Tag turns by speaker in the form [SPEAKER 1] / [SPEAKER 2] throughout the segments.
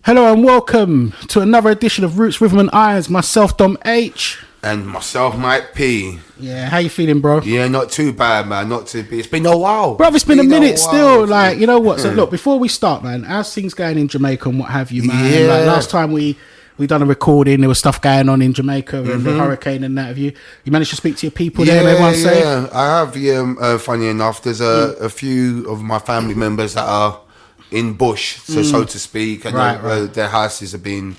[SPEAKER 1] Hello and welcome to another edition of Roots, Rhythm and Irons. Myself, Dom H.
[SPEAKER 2] And myself, Mike P.
[SPEAKER 1] Yeah, how you feeling, bro?
[SPEAKER 2] Yeah, not too bad, man. Not too bad. It's been a while.
[SPEAKER 1] Bro, it's been a minute still. Like, you know what? So look, before we start, man, how's things going in Jamaica and what have you, man?
[SPEAKER 2] Yeah.
[SPEAKER 1] Like last time we done a recording, there was stuff going on in Jamaica and the hurricane and that. Have you managed to speak to your people there? Everyone safe?
[SPEAKER 2] Yeah, I have. Yeah, funny enough, there's a few of my family members that are in bush, so to speak, and their houses have been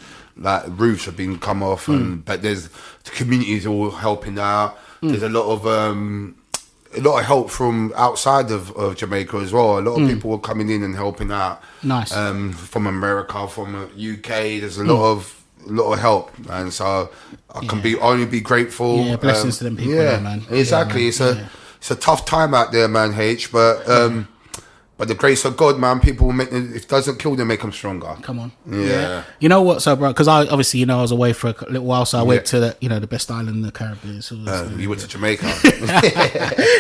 [SPEAKER 2] roofs have been come off, but there's the communities all helping out. There's a lot of help from outside of Jamaica as well. A lot of people are coming in and helping out.
[SPEAKER 1] Nice.
[SPEAKER 2] From America, from UK. There's a lot of help, and so I can only be grateful.
[SPEAKER 1] Yeah, blessings to them people, there, man.
[SPEAKER 2] Exactly.
[SPEAKER 1] Yeah, man.
[SPEAKER 2] It's a tough time out there, man. But the grace of God, man, people if it doesn't kill them, make them stronger.
[SPEAKER 1] Come on.
[SPEAKER 2] Yeah.
[SPEAKER 1] You know what, so, bro? Because I obviously, I was away for a little while, so I went to the best island in the Caribbean. So
[SPEAKER 2] you went to Jamaica.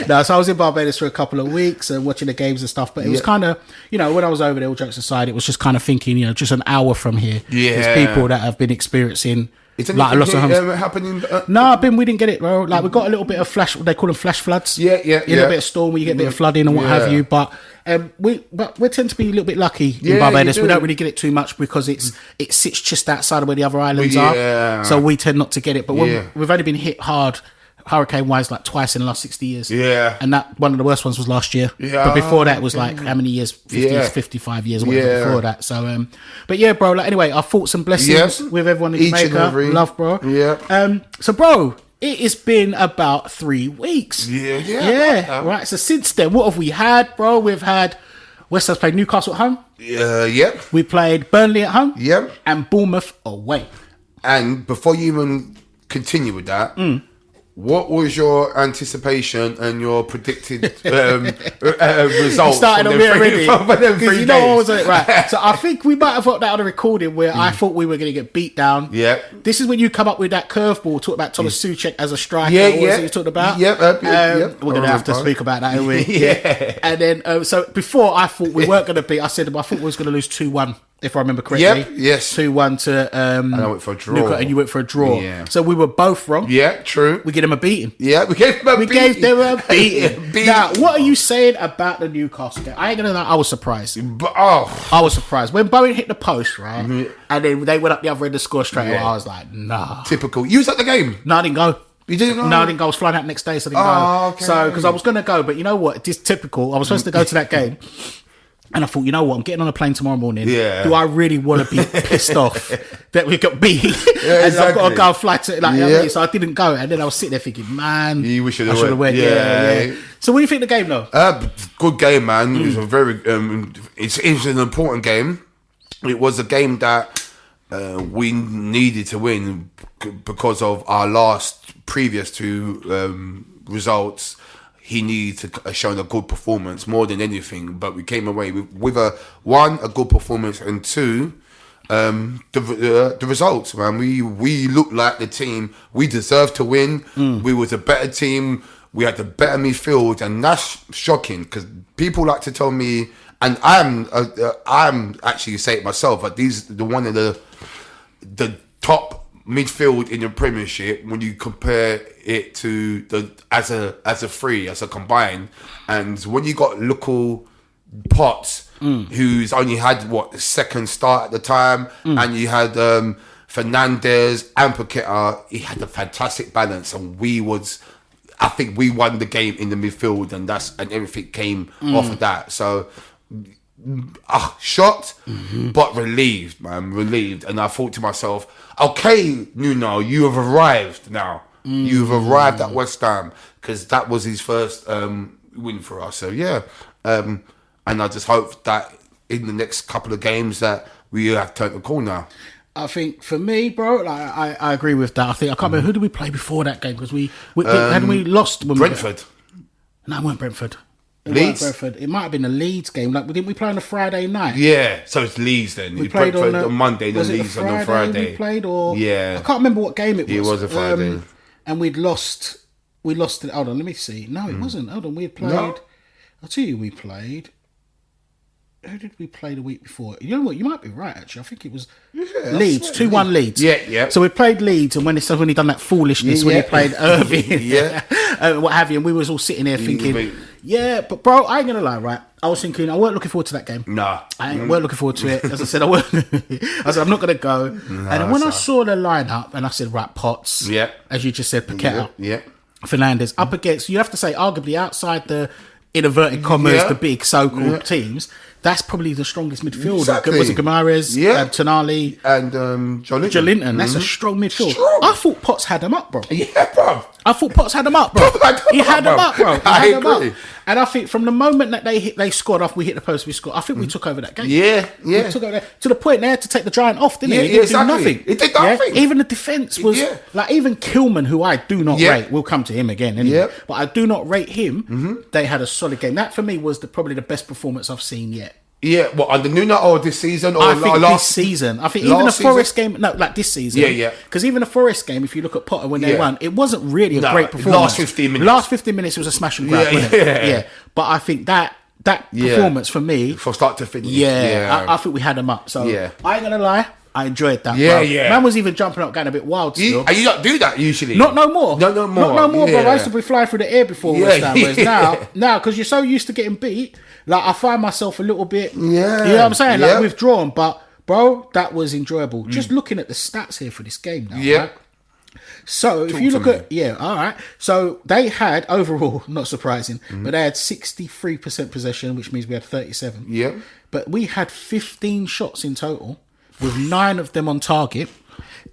[SPEAKER 1] No, so I was in Barbados for a couple of weeks and watching the games and stuff. But it was kind of, when I was over there, all jokes aside, it was just kind of thinking, just an hour from here, there's people that have been experiencing.
[SPEAKER 2] Is
[SPEAKER 1] like a lot of
[SPEAKER 2] happening?
[SPEAKER 1] No, we didn't get it, bro. Like we got a little bit of flash. They call them flash floods.
[SPEAKER 2] Yeah.
[SPEAKER 1] A little bit of storm where you get a bit of flooding and what have you. But we tend to be a little bit lucky in Barbados. We don't really get it too much because it sits just outside of where the other islands are. So we tend not to get it. But we've only been hit hard hurricane wise like twice in the last 60 years. And that one of the worst ones was last year. But before that was like how many years? 55 years or whatever before that. So but yeah, bro, like anyway, our thoughts and blessings with everyone in Jamaica. Love, bro. So bro, it has been about 3 weeks. Right, so since then, what have we had, bro? We've had West Ham's played Newcastle at home. We played Burnley at home. And Bournemouth away.
[SPEAKER 2] And before you even continue with that, what was your anticipation and your predicted results?
[SPEAKER 1] Started on me already.
[SPEAKER 2] Because
[SPEAKER 1] you know what was it, right? So I think we might have got that on a recording where I thought we were going to get beat down. This is when you come up with that curveball, talk about Thomas Souček as a striker. What was it you talked about? We're going to have to speak about that, aren't we? And then, so before I thought we weren't going to beat, I thought we was going to lose 2-1. If I remember correctly. 2-1 to
[SPEAKER 2] and I went for a draw.
[SPEAKER 1] And you went for a draw. So we were both wrong.
[SPEAKER 2] True.
[SPEAKER 1] We gave them a beating.
[SPEAKER 2] We gave them a beating.
[SPEAKER 1] Now, what are you saying about the Newcastle game? I ain't gonna lie, I was surprised. I was surprised. When Bowen hit the post, right? And then they went up the other end to score straight away, I was like, nah.
[SPEAKER 2] Typical. You was at the game?
[SPEAKER 1] No, I didn't go.
[SPEAKER 2] You didn't go?
[SPEAKER 1] No, I didn't go. I was flying out next day, so I didn't go. Okay. So, because I was going to go, but you know what? It's typical. I was supposed to go to that game. And I thought, you know what? I'm getting on a plane tomorrow morning. Do I really want to be pissed off that we got beat? And I've got to go and fly to so I didn't go. And then I was sitting there thinking, man,
[SPEAKER 2] we should have
[SPEAKER 1] went. So what do you think of the game, though?
[SPEAKER 2] Good game, man. It was a very. It's an important game. It was a game that we needed to win because of our previous two results. He needed to show a good performance more than anything, but we came away with a good performance, and two, the results, man. We looked like the team we deserved to win. We was a better team. We had the better midfield, and that's shocking because people like to tell me, and I'm actually say it myself, but one of the top midfield in the Premiership when you compare it to as a combined, and when you got local Potts who's only had second start at the time, and you had Fernandez and Paqueta, he had a fantastic balance, and I think we won the game in the midfield, and everything came off of that. So shocked, but relieved, and I thought to myself, okay, Nuno, you have arrived now. You've arrived at West Ham, because that was his first win for us. So and I just hope that in the next couple of games that we have turned the corner.
[SPEAKER 1] I think for me, bro, I agree with that. I can't remember who did we play before that game, because hadn't we lost when
[SPEAKER 2] Brentford?
[SPEAKER 1] No, it weren't Brentford.
[SPEAKER 2] Leeds?
[SPEAKER 1] It might have been a Leeds game. Didn't we play on a Friday night?
[SPEAKER 2] Yeah, so it's Leeds then.
[SPEAKER 1] We played
[SPEAKER 2] Brentford on Monday, then Leeds on a Friday.
[SPEAKER 1] We played, or
[SPEAKER 2] I
[SPEAKER 1] can't remember what game it was.
[SPEAKER 2] It was a Friday,
[SPEAKER 1] and we'd lost. We lost it. Hold on, let me see. No, it wasn't. Hold on, we had played. No. I'll tell you, we played. Who did we play the week before? You know what? You might be right, actually. I think it was Leeds, 2-1 Leeds.
[SPEAKER 2] Yeah.
[SPEAKER 1] So we played Leeds, and when he done that foolishness, when he played Irving, what have you, and we was all sitting there thinking, but bro, I ain't gonna lie, right? I was thinking, I weren't looking forward to that game.
[SPEAKER 2] Nah.
[SPEAKER 1] I weren't looking forward to it. As I said, I said, I'm not gonna go. And then when I saw the lineup, and I said, right, Potts, as you just said, Paqueta, Fernandes, up against, you have to say, arguably outside the, in inverted commas, the big so-called teams, that's probably the strongest midfield.
[SPEAKER 2] Exactly.
[SPEAKER 1] Was it Guimaraes, Tonali,
[SPEAKER 2] and
[SPEAKER 1] Joelinton? That's a strong midfield. I thought Potts had them up, bro.
[SPEAKER 2] Yeah, bro.
[SPEAKER 1] I thought Potts had them up, bro. He had them up, bro.
[SPEAKER 2] I agree.
[SPEAKER 1] And I think from the moment that they scored off, we hit the post, we scored. I think we took over that game.
[SPEAKER 2] Yeah.
[SPEAKER 1] We took over to the point they had to take the giant off, didn't he? He didn't do nothing.
[SPEAKER 2] He did nothing.
[SPEAKER 1] Even the defence was like, even Kilman, who I do not rate. We'll come to him again, anyway. But I do not rate him. They had a solid game. That for me was probably the best performance I've seen yet.
[SPEAKER 2] Yeah, what, under Nuno or this season? Or
[SPEAKER 1] I think this season. I think even the Forest game, like this season.
[SPEAKER 2] Yeah.
[SPEAKER 1] Because even the Forest game, if you look at Potter when they won, it wasn't really a great performance.
[SPEAKER 2] Last 15 minutes.
[SPEAKER 1] Last 15 minutes was a smash and grab, wasn't it? Yeah. But I think that performance for me...
[SPEAKER 2] From start to finish.
[SPEAKER 1] I think we had them up. So I ain't going to lie. I enjoyed that. Man was even jumping up, going a bit wild still.
[SPEAKER 2] And you don't do that usually.
[SPEAKER 1] Not no more.
[SPEAKER 2] Not no more,
[SPEAKER 1] bro. I used to be flying through the air before West Ham. Whereas now, because you're so used to getting beat, like I find myself a little bit, you know what I'm saying, like withdrawn. But bro, that was enjoyable. Just looking at the stats here for this game now. Right? So if you look at all right. So they had overall, not surprising, but they had 63% possession, which means we had 37.
[SPEAKER 2] Yeah.
[SPEAKER 1] But we had 15 shots in total, with 9 of them on target.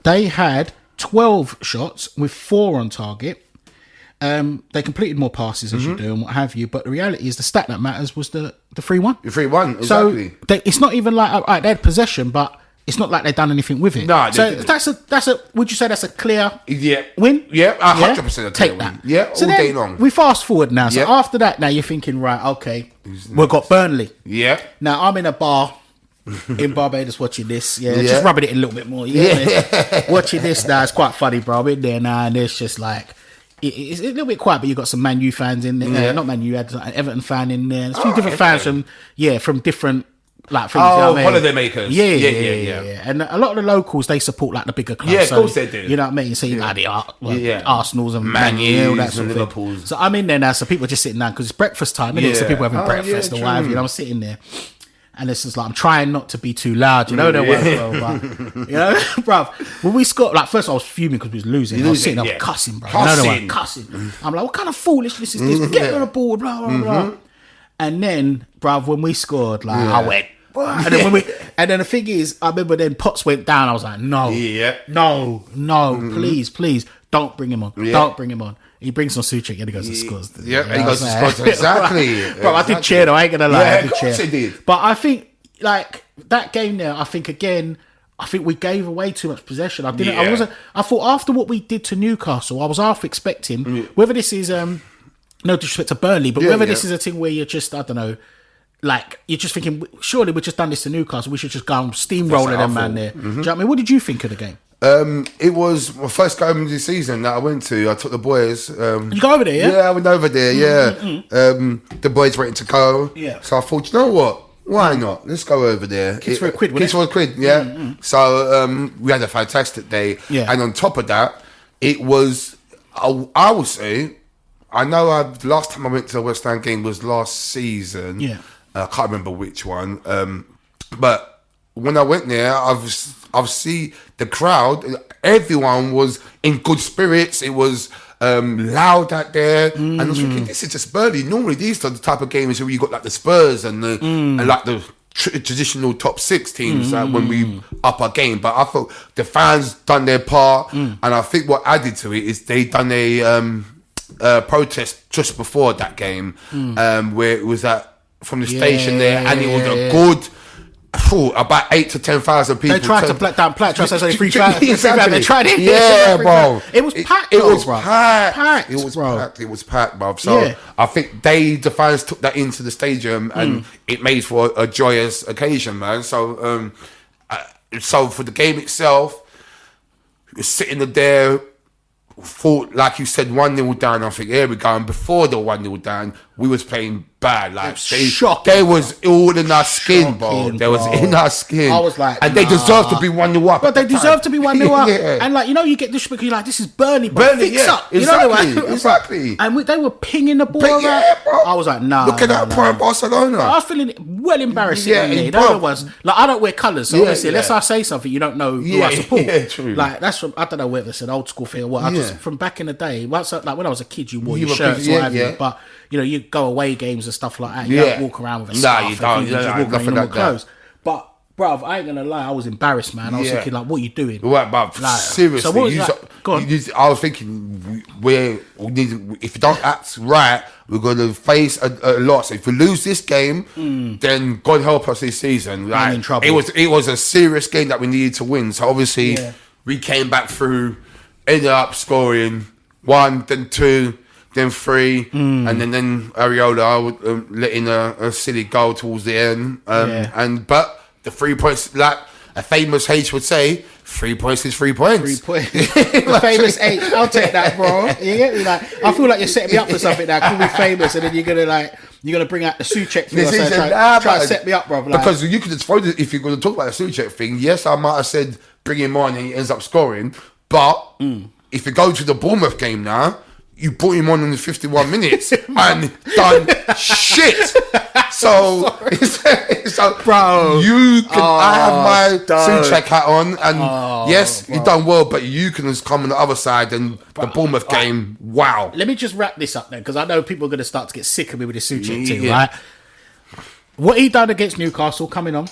[SPEAKER 1] They had 12 shots with 4 on target. They completed more passes as you do and what have you, but the reality is the stat that matters was the 3-1.
[SPEAKER 2] The 3-1, exactly.
[SPEAKER 1] So it's not even like they had possession, but it's not like they've done anything with it.
[SPEAKER 2] No,
[SPEAKER 1] so that's a. Would you say that's a clear win?
[SPEAKER 2] Yeah, 100%
[SPEAKER 1] take that.
[SPEAKER 2] Yeah,
[SPEAKER 1] so
[SPEAKER 2] all day long.
[SPEAKER 1] We fast forward now. So after that, now you're thinking, right? Okay, we've got Burnley.
[SPEAKER 2] Yeah.
[SPEAKER 1] Now I'm in a bar in Barbados watching this. Just rubbing it a little bit more. Watching this now, it's quite funny, bro. I'm in there now, and it's just like. It's a little bit quiet, but you've got some Man U fans in there. Not Man U, you had an Everton fan in there. There's a few different fans from different like things.
[SPEAKER 2] Oh, holiday makers.
[SPEAKER 1] Yeah. And a lot of the locals, they support like the bigger clubs.
[SPEAKER 2] Yeah, of course they do.
[SPEAKER 1] You know what I mean? So you like the Arsenals and Man U, that sort of thing. So I'm in there now, so people are just sitting down because it's breakfast time, isn't it? So people are having breakfast or whatever. You know, I'm sitting there. And it's just like, I'm trying not to be too loud, you know, but, you know, bruv, when we scored, like, first I was fuming because we was losing. I was sitting there cussing, bro. Cussing. I'm like, what kind of foolishness is this? Get on the board, blah, blah, blah. And then, bruv, when we scored, like, I went, and then and then the thing is, I remember then Potts went down. I was like, no, please, don't bring him on. Don't bring him on. He brings on Suchek and he goes and scores.
[SPEAKER 2] Yeah, he goes and scores. Exactly.
[SPEAKER 1] Bro, I did cheer though, I ain't gonna lie.
[SPEAKER 2] Yeah, of course he did.
[SPEAKER 1] But I think, like, that game there, I think we gave away too much possession. I thought after what we did to Newcastle, I was half expecting, whether this is, no disrespect to Burnley, but whether this is a thing where you're just, I don't know, like, you're just thinking, surely we've just done this to Newcastle, we should just go and steamroller them man there. Do you know what I mean? What did you think of the game?
[SPEAKER 2] It was my first game of the season that I went to. I took the boys.
[SPEAKER 1] You go over there, yeah?
[SPEAKER 2] Yeah, I went over there, the boys wanted to go.
[SPEAKER 1] Yeah.
[SPEAKER 2] So I thought, you know what? Why not? Let's go over there.
[SPEAKER 1] Kids for a quid,
[SPEAKER 2] Kids for a quid, yeah. So we had a fantastic day.
[SPEAKER 1] Yeah.
[SPEAKER 2] And on top of that, it was, I would say, I know the last time I went to a West Ham game was last season.
[SPEAKER 1] Yeah.
[SPEAKER 2] I can't remember which one. But when I went there, I've seen the crowd. Everyone was in good spirits. It was loud out there, and I was thinking, this is just Burnley. Normally, these are the type of games where you got like the Spurs and and like the traditional top 6 teams when we up our game. But I thought the fans done their part, and I think what added to it is they done a protest just before that game, where it was from the station there, and it was a good. About 8,000 to 10,000 people.
[SPEAKER 1] They tried to black down Platt. Tried to say 3,000.
[SPEAKER 2] Exactly.
[SPEAKER 1] They tried it.
[SPEAKER 2] Yeah, bro.
[SPEAKER 1] It was packed.
[SPEAKER 2] It was packed.
[SPEAKER 1] It
[SPEAKER 2] was packed, bro. So I think the fans took that into the stadium, and it made for a joyous occasion, man. So, so for the game itself, sitting there thought, like you said, 1-0 down. I think, here we go. And before the 1-0 down, we was playing bad. Like they was all in our skin, bro. They was in our skin.
[SPEAKER 1] I was like,
[SPEAKER 2] and they deserve to be 1-0 up.
[SPEAKER 1] But they deserve to be 1-0 up. And like, you know, you get this because you're like, this is Burnley, fix up.
[SPEAKER 2] Exactly,
[SPEAKER 1] you know,
[SPEAKER 2] exactly.
[SPEAKER 1] And they were pinging the ball around.
[SPEAKER 2] Bro.
[SPEAKER 1] I was like, nah.
[SPEAKER 2] Look at that prime Barcelona.
[SPEAKER 1] I was feeling well embarrassing. You know what it was? Like, I don't wear colours, so obviously, unless I say something, you don't know who I support.
[SPEAKER 2] Yeah, true.
[SPEAKER 1] Like, that's from, I don't know whether it's an old school thing or what. I just, from back in the day, like when I was a kid, you wore your shirts, what have you. But you know, you go away games and stuff like that. You don't walk around with a scarf.
[SPEAKER 2] You don't.
[SPEAKER 1] You just walk around in normal clothes. But, bruv, I ain't gonna lie, I was embarrassed, man. I was thinking, like, what are you doing?
[SPEAKER 2] Right, but
[SPEAKER 1] like,
[SPEAKER 2] seriously,
[SPEAKER 1] so what was
[SPEAKER 2] I was thinking, if you don't act right, we're gonna face a loss. If we lose this game, then God help us this season. Like,
[SPEAKER 1] I'm in trouble.
[SPEAKER 2] It was a serious game that we needed to win. So obviously, we came back through, ended up scoring 1, then 2. Then 3, and then Areola letting a silly goal towards the end. But the 3 points, like a famous H would say, 3 points is 3 points.
[SPEAKER 1] 3 points. The famous H. I'll take that, bro. You get me? Like, I feel like you're setting me up for something now. Call me famous, and then you're gonna bring out the Souček thing. Try to set me up, bro. Like,
[SPEAKER 2] because you could just throw it, if you're gonna talk about the Souček thing. Yes, I might have said bring him on and he ends up scoring, but if you go to the Bournemouth game now, you put him on in the 51 minutes and done shit. So
[SPEAKER 1] bro,
[SPEAKER 2] you can. I have my Souček hat on, and yes, you done well, but you can just come on the other side and the Bournemouth game. Wow.
[SPEAKER 1] Let me just wrap this up then, because I know people are going to start to get sick of me with the Souček thing, right? What he done against Newcastle coming on,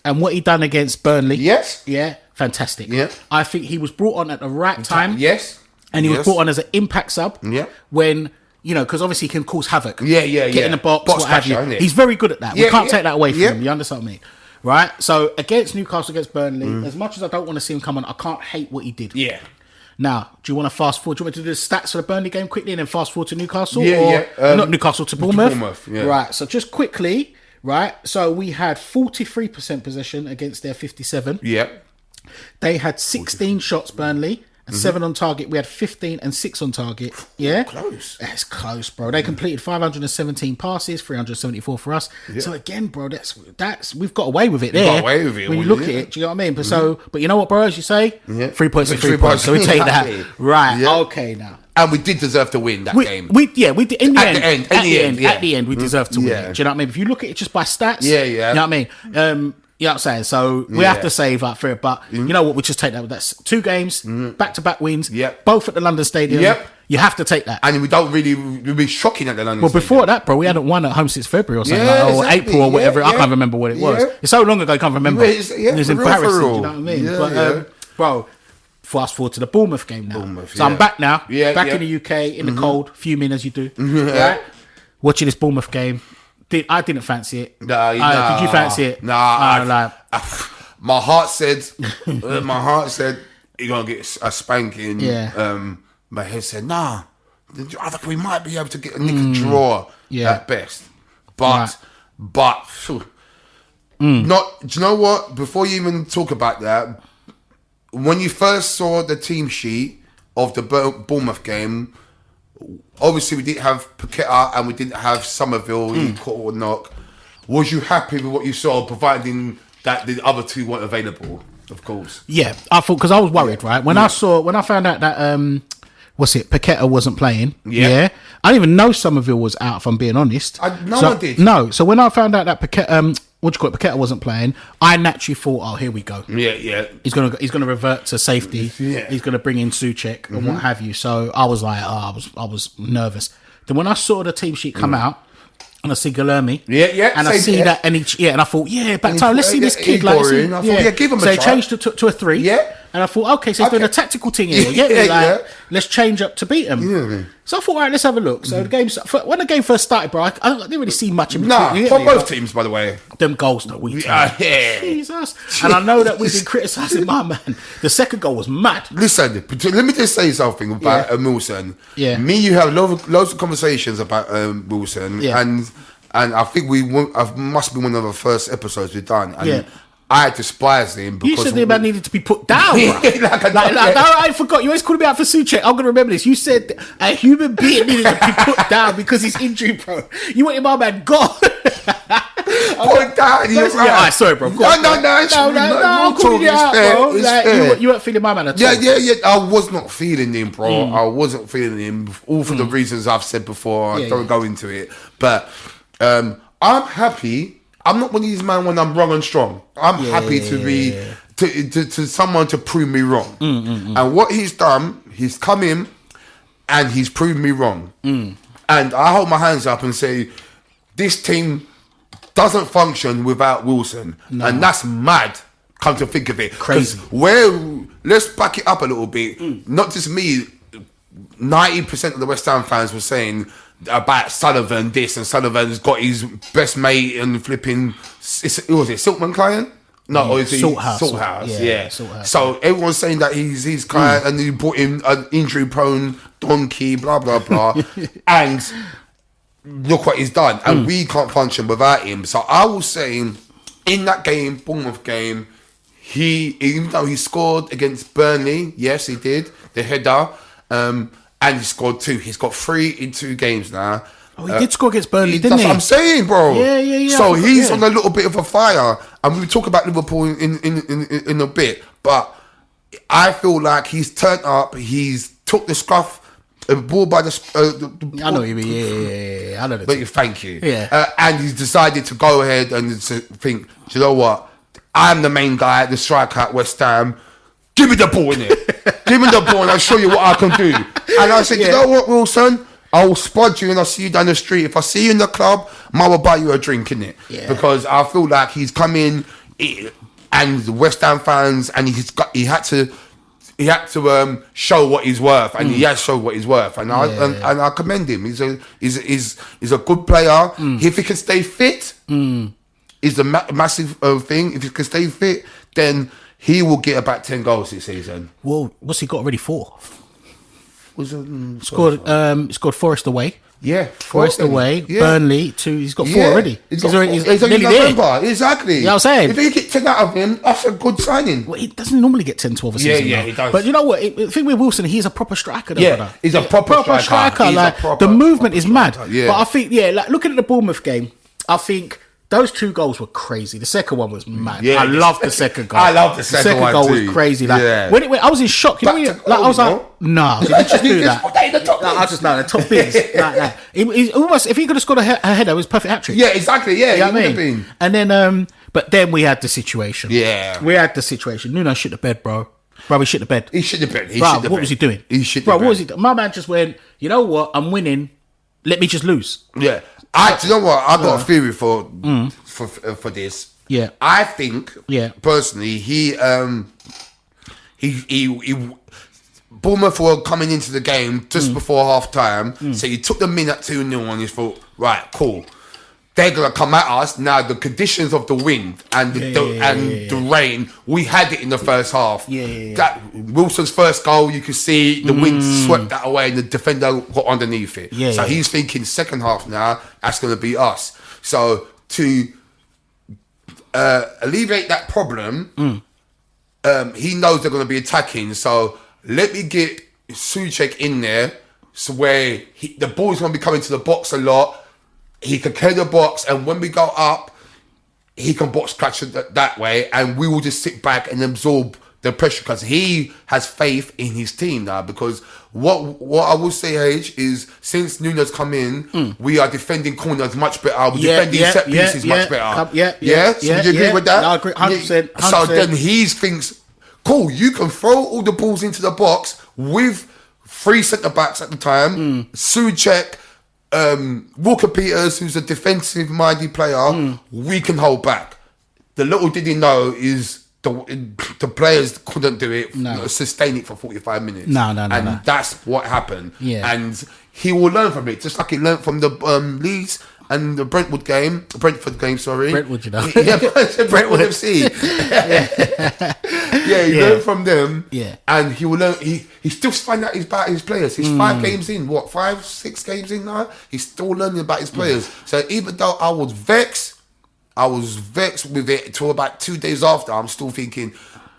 [SPEAKER 1] and what he done against Burnley, fantastic. I think he was brought on at the right time, and he was brought on as an impact sub, when. You know, because obviously he can cause havoc. Get in the box what have you. He's very good at that. We can't take that away from him. You understand me? Right? So, against Newcastle, against Burnley, as much as I don't want to see him come on, I can't hate what he did. Now, do you want to fast forward? Do you want me to do the stats for the Burnley game quickly and then fast forward to Newcastle? Not Newcastle, to Bournemouth. Right. So, just quickly, right? So, we had 43% possession against their 57. They had 16 shots, Burnley. And 7 on target. We had 15 and 6 on target.
[SPEAKER 2] Close.
[SPEAKER 1] That's close, bro. They completed 517 passes, 374 for us. So again, bro, that's we've got away with it there.
[SPEAKER 2] Got away with it.
[SPEAKER 1] When you look at it, do you know what I mean? But but you know what, bro? As you say, 3 points is 3 points. So we take that. Right. Okay. Now.
[SPEAKER 2] And we did deserve to win that game.
[SPEAKER 1] We did. In the end, we deserved to win it. Do you know what I mean? If you look at it just by stats, you know what I mean? You know what I'm saying? So we have to save up for it. But you know what? We just take that. That's 2 games, back-to-back wins, both at the London Stadium. You have to take that.
[SPEAKER 2] And we don't really, we'd be shocking at the London
[SPEAKER 1] Stadium. Before that, bro, we hadn't won at home since February or something, or April or whatever. I can't remember what it was. It's so long ago, I can't remember. It was embarrassing, you know what I mean? But, bro, fast forward to the Bournemouth game now. So I'm back now, back in the UK, in the cold, fuming as you do. Right? Watching this Bournemouth game. I didn't fancy it. Did you fancy it?
[SPEAKER 2] Nah. My heart said, you're gonna get a spanking. My head said, nah. I think we might be able to get a draw at best. But, not. Do you know what? Before you even talk about that, when you first saw the team sheet of the Bournemouth game. Obviously, we didn't have Paqueta and we didn't have Somerville in caught or knock. Was you happy with what you saw, providing that the other 2 weren't available? Of course. Yeah,
[SPEAKER 1] I thought because I was worried, right? When I found out that Paqueta wasn't playing. I didn't even know Somerville was out. If I'm being honest,
[SPEAKER 2] no one did.
[SPEAKER 1] No, so when I found out that Paqueta wasn't playing, I naturally thought, oh, here we go. He's gonna revert to safety. He's gonna bring in Souček and what have you. So I was like, I was nervous. Then when I saw the team sheet come out. And I see Guilherme, and I see that, and and I thought, back time. Let's see this kid. Like,
[SPEAKER 2] give him a try.
[SPEAKER 1] So they changed it to a 3, and I thought, okay, so he's doing a tactical thing here. Let's change up to beat him. So I thought, all right, let's have a look. So when the game first started, bro, I didn't really see much in between.
[SPEAKER 2] For both teams, by the way.
[SPEAKER 1] Them goals that we took. Jesus. And I know that we've been criticising my man. The second goal was mad.
[SPEAKER 2] Listen, let me just say something about Wilson. Me, you have loads of conversations about Wilson, and I think must be one of the first episodes we've done. And I despise him because
[SPEAKER 1] you said the man needed to be put down. I forgot. You always called me out for Souček. I'm gonna remember this. You said a human being needed to be put down because he's injury prone. You wanted my man gone.
[SPEAKER 2] Put down. You're right.
[SPEAKER 1] Yeah, sorry, bro.
[SPEAKER 2] No. I'm calling
[SPEAKER 1] you out, bro. Like,
[SPEAKER 2] fair.
[SPEAKER 1] You weren't feeling my man at all.
[SPEAKER 2] Yeah. I was not feeling him, bro. I wasn't feeling him. All for the reasons I've said before. I don't go into it, but I'm happy. I'm not one of these man when I'm wrong and strong. I'm happy to be to someone to prove me wrong. And what he's done, he's come in and he's proved me wrong. And I hold my hands up and say, this team doesn't function without Wilson. No. And that's mad, come to think of it.
[SPEAKER 1] Crazy.
[SPEAKER 2] Let's back it up a little bit. Not just me, 90% of the West Ham fans were saying about Sullivan this, and Sullivan's got his best mate and flipping, was it Silkman client? No, or is it Salthouse? Yeah. Salthouse. So everyone's saying that he's his client and he brought him an injury prone donkey, blah blah blah. And look what he's done, and we can't function without him. So I was saying, in that game, Bournemouth game, even though he scored against Burnley, yes he did, the header, and he scored 2. He's got 3 in 2 games now.
[SPEAKER 1] Oh, he did score against Burnley, didn't he?
[SPEAKER 2] That's what I'm saying, bro.
[SPEAKER 1] Yeah.
[SPEAKER 2] So he's on a little bit of a fire, and we'll talk about Liverpool in a bit. But I feel like he's turned up. He's took the scruff, ball by the.
[SPEAKER 1] I know you mean. Yeah. I know that.
[SPEAKER 2] But thank you.
[SPEAKER 1] Yeah.
[SPEAKER 2] And he's decided to go ahead and to think, do you know what? I'm the main guy, the striker at West Ham. Give me the ball, innit? Give me the ball and I'll show you what I can do. And I said, you know what, Wilson? I'll spot you and I'll see you down the street. If I see you in the club, I will buy you a drink, innit? Yeah. Because I feel like he's come in and the West Ham fans, and he had to show what he's worth, and he has showed what he's worth, and I commend him. He's a good player. If he can stay fit, is the massive thing. If he can stay fit, then he will get about 10 goals this season.
[SPEAKER 1] Well, what's he got already? 4. Scored Forest away.
[SPEAKER 2] Yeah,
[SPEAKER 1] Forest away. Yeah. Burnley 2. He's got 4 already. He's nearly
[SPEAKER 2] there. Exactly.
[SPEAKER 1] You know what I'm saying?
[SPEAKER 2] If he get 10 out of him, that's a good signing.
[SPEAKER 1] Well, he doesn't normally get 10 to a season.
[SPEAKER 2] Yeah, he does.
[SPEAKER 1] But you know what? The thing with Wilson, he's a proper striker.
[SPEAKER 2] He's a proper striker.
[SPEAKER 1] Like, the movement is mad. Yeah. But I think, like looking at the Bournemouth game, I think those 2 goals were crazy. The second one was mad. Yeah, I love the second goal.
[SPEAKER 2] I love the second one
[SPEAKER 1] goal
[SPEAKER 2] too.
[SPEAKER 1] Was crazy. Like, when I was in shock. You know, I was like, no, did he just do that? I just know the top bins like that. He almost, if he could have scored a header, it was a perfect hat trick.
[SPEAKER 2] Yeah, exactly. Yeah,
[SPEAKER 1] you know what I mean. And then, but then we had the situation.
[SPEAKER 2] Yeah,
[SPEAKER 1] we had the situation. Nuno shit the bed, bro. Bro, he shit the bed.
[SPEAKER 2] He shit the bed.
[SPEAKER 1] What was he doing?
[SPEAKER 2] He shit the bed.
[SPEAKER 1] Bro, what was he doing? My man just went, you know what? I'm winning. Let me just lose.
[SPEAKER 2] Yeah. Do you know what? I've got a theory for this.
[SPEAKER 1] Yeah.
[SPEAKER 2] I think, personally, he Bournemouth were coming into the game just before half time. So he took them in at 2-0 and he thought, right, cool. They're going to come at us. Now, the conditions of the wind and the rain, we had it in the first half. That Wilson's first goal, you could see the wind swept that away and the defender got underneath it. So he's thinking second half now, that's going to be us. So to alleviate that problem, he knows they're going to be attacking. So let me get Souček in there so where the ball's going to be coming to the box a lot. He can clear the box, and when we go up, he can box clutch that way, and we will just sit back and absorb the pressure because he has faith in his team now. Because what I will say, H, is since Nuno's come in, we are defending corners much better. We're defending set pieces much better. So would you agree with that?
[SPEAKER 1] No, I agree, 100%.
[SPEAKER 2] So then he thinks, cool, you can throw all the balls into the box with 3 centre-backs at the time, Souček, Walker Peters, who's a defensive-minded player, we can hold back. The little did he know is the players couldn't do it, sustain it for 45 minutes. And that's what happened.
[SPEAKER 1] Yeah.
[SPEAKER 2] And he will learn from it, just like he learned from the Leeds and the Brentford game, Brentford,
[SPEAKER 1] you know.
[SPEAKER 2] Brentwood FC. He learned from them.
[SPEAKER 1] Yeah.
[SPEAKER 2] And he will learn. He still finding out about his players. He's 5 games in. 5, 6 games in now? He's still learning about his players. So even though I was vexed I was vexed with it until about 2 days after. I'm still thinking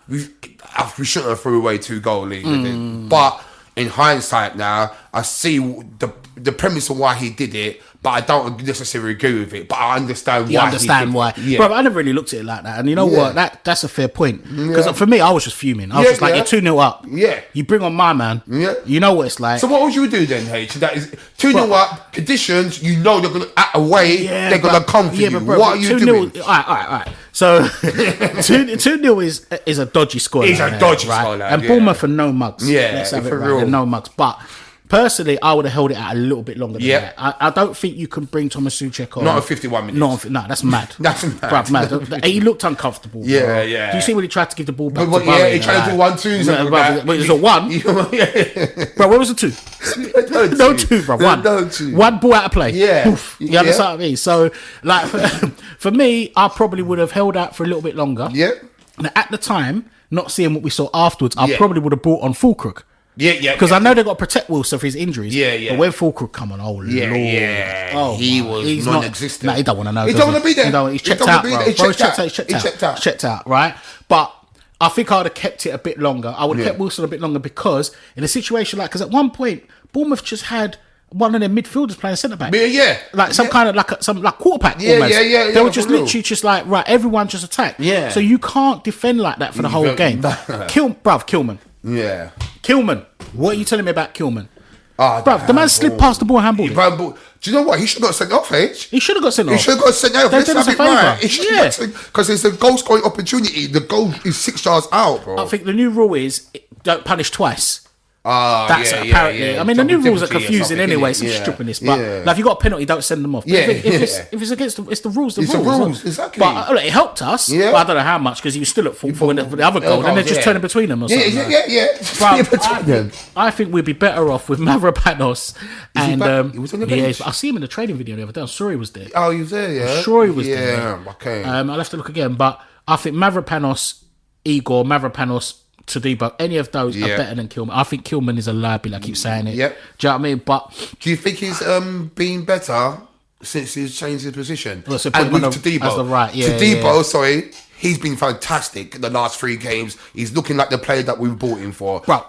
[SPEAKER 2] we shouldn't have threw away 2 goal lead with it. But in hindsight now, I see the premise of why he did it, but I don't necessarily agree with it. But I understand why.
[SPEAKER 1] You understand why.
[SPEAKER 2] Yeah.
[SPEAKER 1] Bro, I never really looked at it like that. And you know what? That's a fair point. Because for me, I was just fuming. I was just like, you're 2-0 up.
[SPEAKER 2] Yeah.
[SPEAKER 1] You bring on my man.
[SPEAKER 2] Yeah.
[SPEAKER 1] You know what it's like.
[SPEAKER 2] So what would you do then, H? That is 2-0 up, conditions, you know they're going to, away, they're going to come for you.
[SPEAKER 1] Bro,
[SPEAKER 2] what are you doing?
[SPEAKER 1] All right. So 2-0 is a dodgy score.
[SPEAKER 2] It's a dodgy
[SPEAKER 1] right?
[SPEAKER 2] score.
[SPEAKER 1] And Bournemouth are no mugs.
[SPEAKER 2] Yeah,
[SPEAKER 1] let's have it
[SPEAKER 2] for
[SPEAKER 1] right.
[SPEAKER 2] real.
[SPEAKER 1] They're no mugs. But personally, I would have held it out a little bit longer than that. I don't think you can bring Thomas Souček on.
[SPEAKER 2] Not at 51 minutes.
[SPEAKER 1] No, that's mad.
[SPEAKER 2] That's mad.
[SPEAKER 1] Bruv, mad. He looked uncomfortable.
[SPEAKER 2] Yeah,
[SPEAKER 1] bro.
[SPEAKER 2] yeah.
[SPEAKER 1] Do you see when he tried to give the ball back
[SPEAKER 2] But
[SPEAKER 1] to Barry?
[SPEAKER 2] he tried to do 1-2.
[SPEAKER 1] Wait, it was a 1? Bro, where was the 2? No 2, bro. 1.
[SPEAKER 2] No 2.
[SPEAKER 1] 1 ball out of play.
[SPEAKER 2] Yeah.
[SPEAKER 1] Poof. You understand what I mean? So, like, for me, I probably would have held out for a little bit longer.
[SPEAKER 2] Yeah.
[SPEAKER 1] Now, at the time, not seeing what we saw afterwards, I probably would have brought on Fulkrug.
[SPEAKER 2] Yeah.
[SPEAKER 1] Because I know they got to protect Wilson for his injuries.
[SPEAKER 2] Yeah.
[SPEAKER 1] But when Fulkrug come on, Lord.
[SPEAKER 2] Yeah. He was non-existent.
[SPEAKER 1] He don't want to know.
[SPEAKER 2] He don't want to be there.
[SPEAKER 1] He's checked out, bro. He's checked out, right? But I think I would have kept it a bit longer. I would have kept Wilson a bit longer because in a situation like, because at one point, Bournemouth just had one of their midfielders playing centre back.
[SPEAKER 2] Yeah.
[SPEAKER 1] Like some kind of like quarterback almost.
[SPEAKER 2] Yeah.
[SPEAKER 1] They were just literally just like, right, everyone just attack.
[SPEAKER 2] Yeah.
[SPEAKER 1] So you can't defend like that for the whole game. Kilman.
[SPEAKER 2] Yeah.
[SPEAKER 1] Kilman. What are you telling me about Kilman?
[SPEAKER 2] Bruv,
[SPEAKER 1] the man slid past the ball and handballed.
[SPEAKER 2] Do you know what? He should have got sent off, H.
[SPEAKER 1] He should have got sent off.
[SPEAKER 2] He should have got sent off.
[SPEAKER 1] Let's have it right.
[SPEAKER 2] Because there's a goal scoring opportunity. The goal is 6 yards out, bro.
[SPEAKER 1] I think the new rule is don't punish twice. That's apparently.
[SPEAKER 2] Yeah.
[SPEAKER 1] I mean, the new rules are confusing anyway. Some stupidness, but like, if you got a penalty, don't send them off. If it's against it's the rules.
[SPEAKER 2] It's the rules, exactly.
[SPEAKER 1] But it helped us.
[SPEAKER 2] Yeah.
[SPEAKER 1] But I don't know how much because he was still at fault for the other goal, and they're just turning between them or something.
[SPEAKER 2] Yeah.
[SPEAKER 1] I think we'd be better off with Mavropanos and
[SPEAKER 2] he was on the bench.
[SPEAKER 1] I see him in the training video the other day. I'm sure he was there.
[SPEAKER 2] Oh, he was there. Yeah,
[SPEAKER 1] I'm sure he was there.
[SPEAKER 2] Yeah, okay.
[SPEAKER 1] I'll have to look again, but I think Mavropanos, Igor, Mavropanos, Todibo, any of those are better than Kilman. I think Kilman is a liability. I keep saying it.
[SPEAKER 2] Yep.
[SPEAKER 1] Do you know what I mean? But
[SPEAKER 2] do you think he's been better since he's changed his position?
[SPEAKER 1] Well, so
[SPEAKER 2] and with Todibo,
[SPEAKER 1] as the right,
[SPEAKER 2] Todibo, he's been fantastic in the last 3 games. He's looking like the player that we bought him for.
[SPEAKER 1] Bro.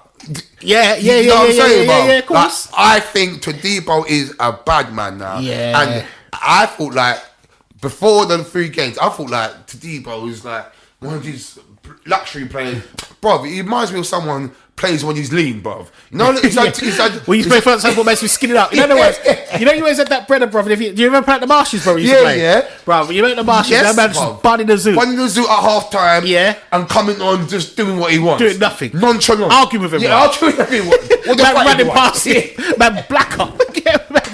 [SPEAKER 2] You know what I'm saying, bro?
[SPEAKER 1] Of course.
[SPEAKER 2] Like, I think Todibo is a bad man now.
[SPEAKER 1] Yeah.
[SPEAKER 2] And I thought like before the 3 games, I thought like Todibo is like one of these luxury players, bro. He reminds me of someone plays when he's lean, bro. You know, he's like
[SPEAKER 1] when you play for example, makes you skin it up. In other words, you always had that bread, bro. Do you ever play at the Marshes, bro? Bro. You make the Marshes, that man just bunning the zoo.
[SPEAKER 2] Bunning the zoo at half time,
[SPEAKER 1] yeah,
[SPEAKER 2] and coming on just doing what he wants,
[SPEAKER 1] doing nothing,
[SPEAKER 2] nonchalant,
[SPEAKER 1] arguing with him,
[SPEAKER 2] arguing with him.
[SPEAKER 1] Man running past him, man black up,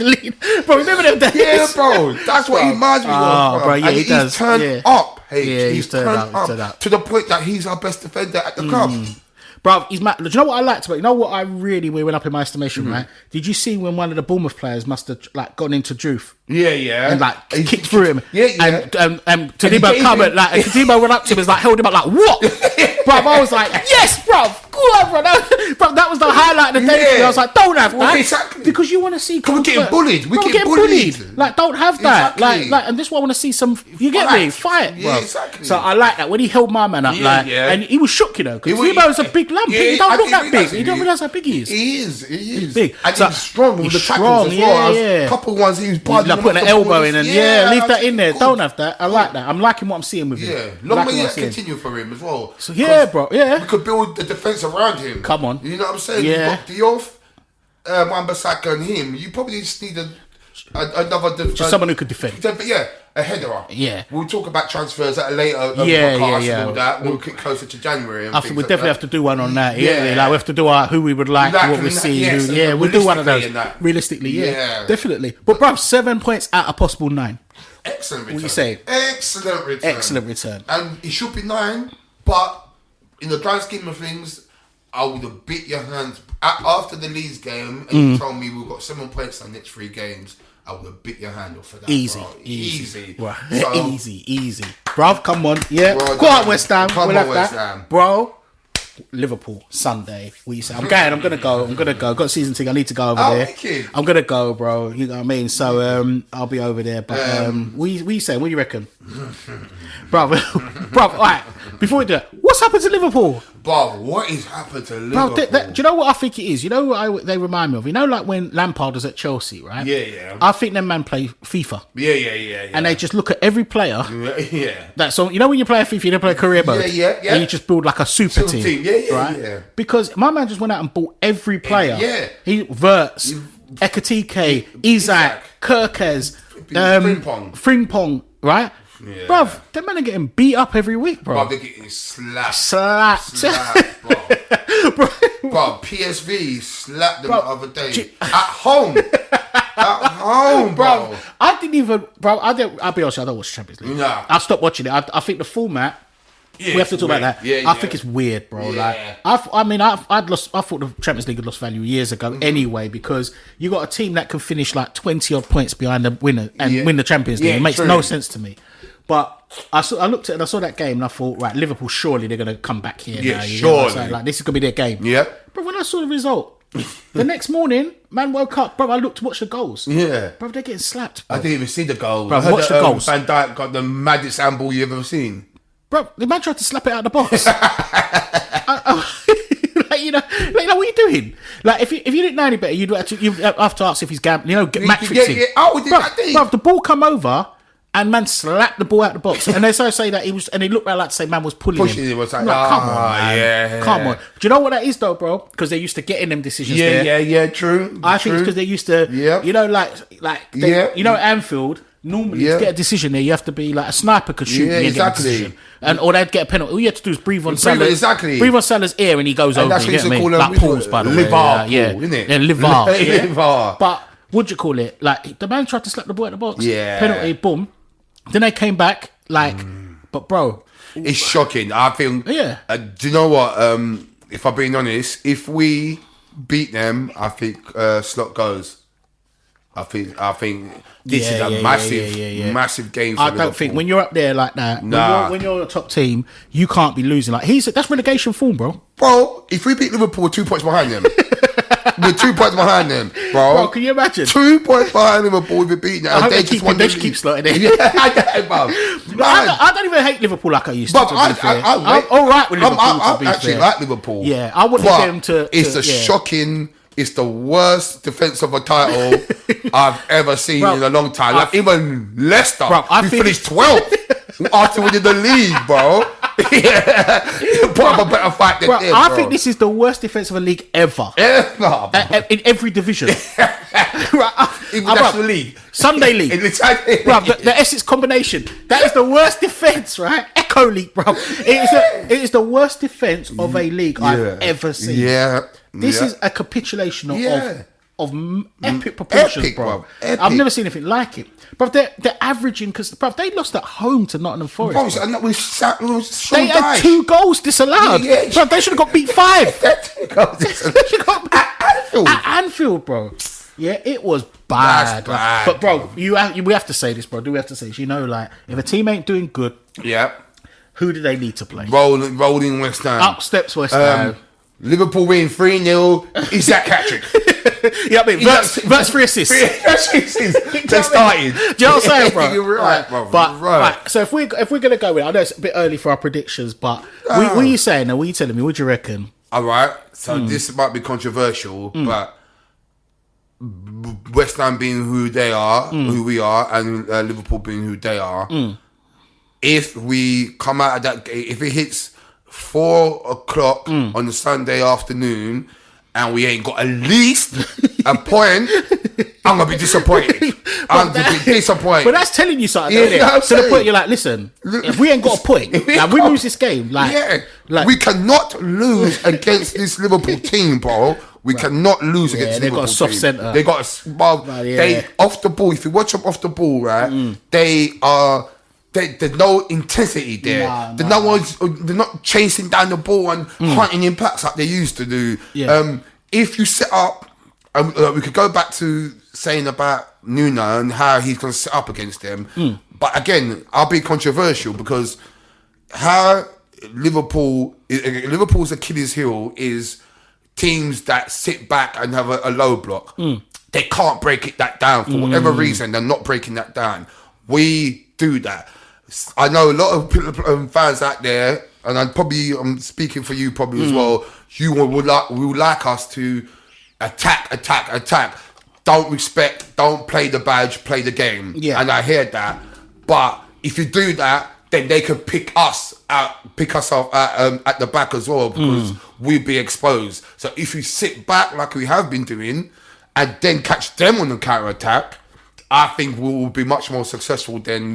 [SPEAKER 1] lean, bro. Remember them days?
[SPEAKER 2] Yeah, bro. That's what he reminds me of,
[SPEAKER 1] bro. Yeah,
[SPEAKER 2] and
[SPEAKER 1] he does.
[SPEAKER 2] He's turned up. He's turned
[SPEAKER 1] up
[SPEAKER 2] to the point that he's our best defender at the club.
[SPEAKER 1] Bro, he's mad. Do you know what I liked about? You know what I really went up in my estimation, right? Did you see when one of the Bournemouth players must have like gone into Juve?
[SPEAKER 2] Yeah.
[SPEAKER 1] And like kicked through him.
[SPEAKER 2] Yeah.
[SPEAKER 1] And Todibo come and like Todibo went up to him and like held him up like what? Bro, I was like, yes, bro. Go on, bro. That was the highlight of the day. I was like, don't have that.
[SPEAKER 2] Exactly.
[SPEAKER 1] Because you want to see
[SPEAKER 2] we're getting bullied. We're getting bullied.
[SPEAKER 1] Like, don't have that.
[SPEAKER 2] Exactly.
[SPEAKER 1] Like, and this is what I want to see some. You get me? Fight, bro.
[SPEAKER 2] Yeah, exactly.
[SPEAKER 1] So I like that when he held my man up, and he was shook, you know, because Todibo's a big lump. He don't look that big. You don't realise how big he is.
[SPEAKER 2] He is.
[SPEAKER 1] He's big.
[SPEAKER 2] And he's strong with the tackles as well. A couple ones he was
[SPEAKER 1] putting an elbow in and leave that in there. Don't have that. I like that. I'm liking what I'm seeing with him.
[SPEAKER 2] Yeah, long may it continue for him as well.
[SPEAKER 1] So bro. Yeah,
[SPEAKER 2] we could build the defense around him.
[SPEAKER 1] Come on,
[SPEAKER 2] you know what I'm saying?
[SPEAKER 1] Yeah,
[SPEAKER 2] you've got Diouf, Wan-Bissaka, and him. You probably just need another
[SPEAKER 1] just someone who could defend.
[SPEAKER 2] A header.
[SPEAKER 1] Yeah,
[SPEAKER 2] we'll talk about transfers at a later podcast and all that. We'll get closer to January.
[SPEAKER 1] I think we definitely have to do one on that. Yeah, like we have to do who we would like, what we see. We'll do one of those. Realistically, definitely. But bro, 7 points out of possible 9.
[SPEAKER 2] Excellent return.
[SPEAKER 1] What are you saying?
[SPEAKER 2] Excellent return. And it should be 9, but in the grand scheme of things, I would have bit your hands after the Leeds game, and you told me we've got 7 points on the next 3 games. I would have bit your hand off for that.
[SPEAKER 1] Easy.
[SPEAKER 2] Bro.
[SPEAKER 1] Easy. Bro, come on. Yeah. Go on, West Ham. We'll have that. Bro, Liverpool Sunday. What you say? I'm going to go. Got a season ticket. I need to go over there.
[SPEAKER 2] Wicked.
[SPEAKER 1] I'm going to go, bro. You know what I mean? So I'll be over there. But what you say? What do you reckon? bro, all right. Before we do it, what's happened to Liverpool?
[SPEAKER 2] Bro, what has happened to Liverpool?
[SPEAKER 1] Bro, do you know what I think it is? You know what they remind me of? You know, like when Lampard was at Chelsea, right?
[SPEAKER 2] Yeah.
[SPEAKER 1] I think them man play FIFA.
[SPEAKER 2] Yeah.
[SPEAKER 1] And they just look at every player.
[SPEAKER 2] Yeah.
[SPEAKER 1] That's all. You know when you play FIFA, you don't play career mode.
[SPEAKER 2] Yeah.
[SPEAKER 1] And you just build like a super team.
[SPEAKER 2] Yeah.
[SPEAKER 1] Because my man just went out and bought every player.
[SPEAKER 2] Yeah.
[SPEAKER 1] He Verts, Ekatike, Isaac, Kirkes, Frimpong, right?
[SPEAKER 2] Yeah.
[SPEAKER 1] Bruv, them men are getting beat up every week, bro.
[SPEAKER 2] Bro, they're getting slapped, bro. Bro, PSV slapped them the other day. At home. At home, bro.
[SPEAKER 1] I didn't even, I'll be honest, I don't watch Champions League.
[SPEAKER 2] Nah.
[SPEAKER 1] I stopped watching it. I think the format, we have to talk about that. I think it's weird, bro.
[SPEAKER 2] Yeah.
[SPEAKER 1] Like, I thought the Champions League had lost value years ago anyway, because you got a team that can finish like 20 odd points behind the winner and win the Champions League. It makes no sense to me. But I looked at it and I saw that game and I thought, right, Liverpool, surely they're going to come back here now.
[SPEAKER 2] Surely.
[SPEAKER 1] Like, this is going to be their game.
[SPEAKER 2] Yeah.
[SPEAKER 1] But when I saw the result, the next morning, man woke up, bro, I looked to watch the goals.
[SPEAKER 2] Yeah.
[SPEAKER 1] Bro, they're getting slapped, bro.
[SPEAKER 2] I didn't even see the goals.
[SPEAKER 1] Bro, watch the goals.
[SPEAKER 2] Van Dijk got the maddest handball you ever seen.
[SPEAKER 1] Bro, the man tried to slap it out of the box. Like, what are you doing? Like, if you didn't know any better, you'd have to ask if he's gambling, match fixing.
[SPEAKER 2] Yeah. Oh, we did that thing.
[SPEAKER 1] Bro, the ball come over and man slapped the ball out of the box, and they say that he was, and he looked like to say man was pushing him.
[SPEAKER 2] It was like,
[SPEAKER 1] come on, man.
[SPEAKER 2] Yeah.
[SPEAKER 1] Come on. Do you know what that is though, bro? Because they're used to getting them decisions. there.
[SPEAKER 2] True.
[SPEAKER 1] I think it's because they're used to, Anfield. Normally, to get a decision there, you have to be like a sniper could shoot and get a decision, or they'd get a penalty. All you have to do is breathe on Salah's ear, and he goes over.
[SPEAKER 2] That's
[SPEAKER 1] You get me?
[SPEAKER 2] call
[SPEAKER 1] Like pause, by the way.
[SPEAKER 2] Liverpool, isn't it?
[SPEAKER 1] Yeah, Liverpool.
[SPEAKER 2] Yeah.
[SPEAKER 1] But what'd you call it? Like the man tried to slap the ball at the box.
[SPEAKER 2] Yeah.
[SPEAKER 1] Penalty, boom. Then they came back. But bro,
[SPEAKER 2] it's shocking. I think.
[SPEAKER 1] Yeah.
[SPEAKER 2] Do you know what? If I'm being honest, if we beat them, I think Slot goes. I think this is a massive game for
[SPEAKER 1] I don't think when you're up there like that, when you're a top team, you can't be losing. Like that's relegation form, bro.
[SPEAKER 2] Bro, if we beat Liverpool, we're 2 points behind them. We're 2 points behind them, bro.
[SPEAKER 1] Bro, can you imagine?
[SPEAKER 2] 2 points behind Liverpool, we've beaten them.
[SPEAKER 1] They keep slotting in. I don't even hate Liverpool like I used to. I'm all right with Liverpool.
[SPEAKER 2] I actually like Liverpool.
[SPEAKER 1] Yeah, I wouldn't get them to.
[SPEAKER 2] It's shocking. It's the worst defense of a title I've ever seen in a long time. Like even Leicester, we finished 12th after winning the league, bro. Put up a better fight than them,
[SPEAKER 1] I think this is the worst defense of a league ever. In every division.
[SPEAKER 2] Even National League.
[SPEAKER 1] Sunday League. The Essex combination. That is the worst defense, right? Echo League, bro. It is the worst defense of a league I've ever seen.
[SPEAKER 2] Yeah.
[SPEAKER 1] This is a capitulation of epic proportions, bro. I've never seen anything like it. But they're averaging, because they lost at home to Nottingham Forest.
[SPEAKER 2] They
[SPEAKER 1] had 2 goals disallowed. Bro, they should have got beat 5. At Anfield, bro. Yeah, it was bad. But bro, we have to say this, bro. Do we have to say this? If a team ain't doing good, who do they need to play?
[SPEAKER 2] Rolling West Ham.
[SPEAKER 1] Up steps West Ham.
[SPEAKER 2] Liverpool win 3-0. Isaac hat-trick.
[SPEAKER 1] Verts 3 assists.
[SPEAKER 2] They started.
[SPEAKER 1] Do you know what I'm saying, bro?
[SPEAKER 2] You're right, bro.
[SPEAKER 1] Right. So if we're gonna go with, I know it's a bit early for our predictions, but what are you saying? Now, what are you telling me? What do you reckon?
[SPEAKER 2] All right. So this might be controversial, but West Ham being who they are, who we are, and Liverpool being who they are. If we come out of that, if it hits 4 o'clock on the Sunday afternoon and we ain't got at least a point, I'm gonna be disappointed. But
[SPEAKER 1] that's telling you something, isn't it? To the point you're like, listen, if we ain't got a point, we lose this game.
[SPEAKER 2] We cannot lose against this Liverpool team, bro. We cannot lose against Liverpool.
[SPEAKER 1] They've got a soft centre.
[SPEAKER 2] They got they off the ball. If you watch them off the ball, right, they are. There's no intensity there. They're not chasing down the ball and hunting impacts like they used to do. If you set up, we could go back to saying about Nuno and how he's going to set up against them. But again, I'll be controversial because how Liverpool's Achilles heel is teams that sit back and have a low block. They can't break that down for whatever reason. They're not breaking that down. We do that. I know a lot of fans out there, and I'm speaking for you probably as well. You would like us to attack. Don't respect. Don't play the badge. Play the game.
[SPEAKER 1] Yeah.
[SPEAKER 2] And I hear that. But if you do that, then they can pick us up at the back as well, because we'll be exposed. So if you sit back like we have been doing, and then catch them on the counter attack, I think we will be much more successful than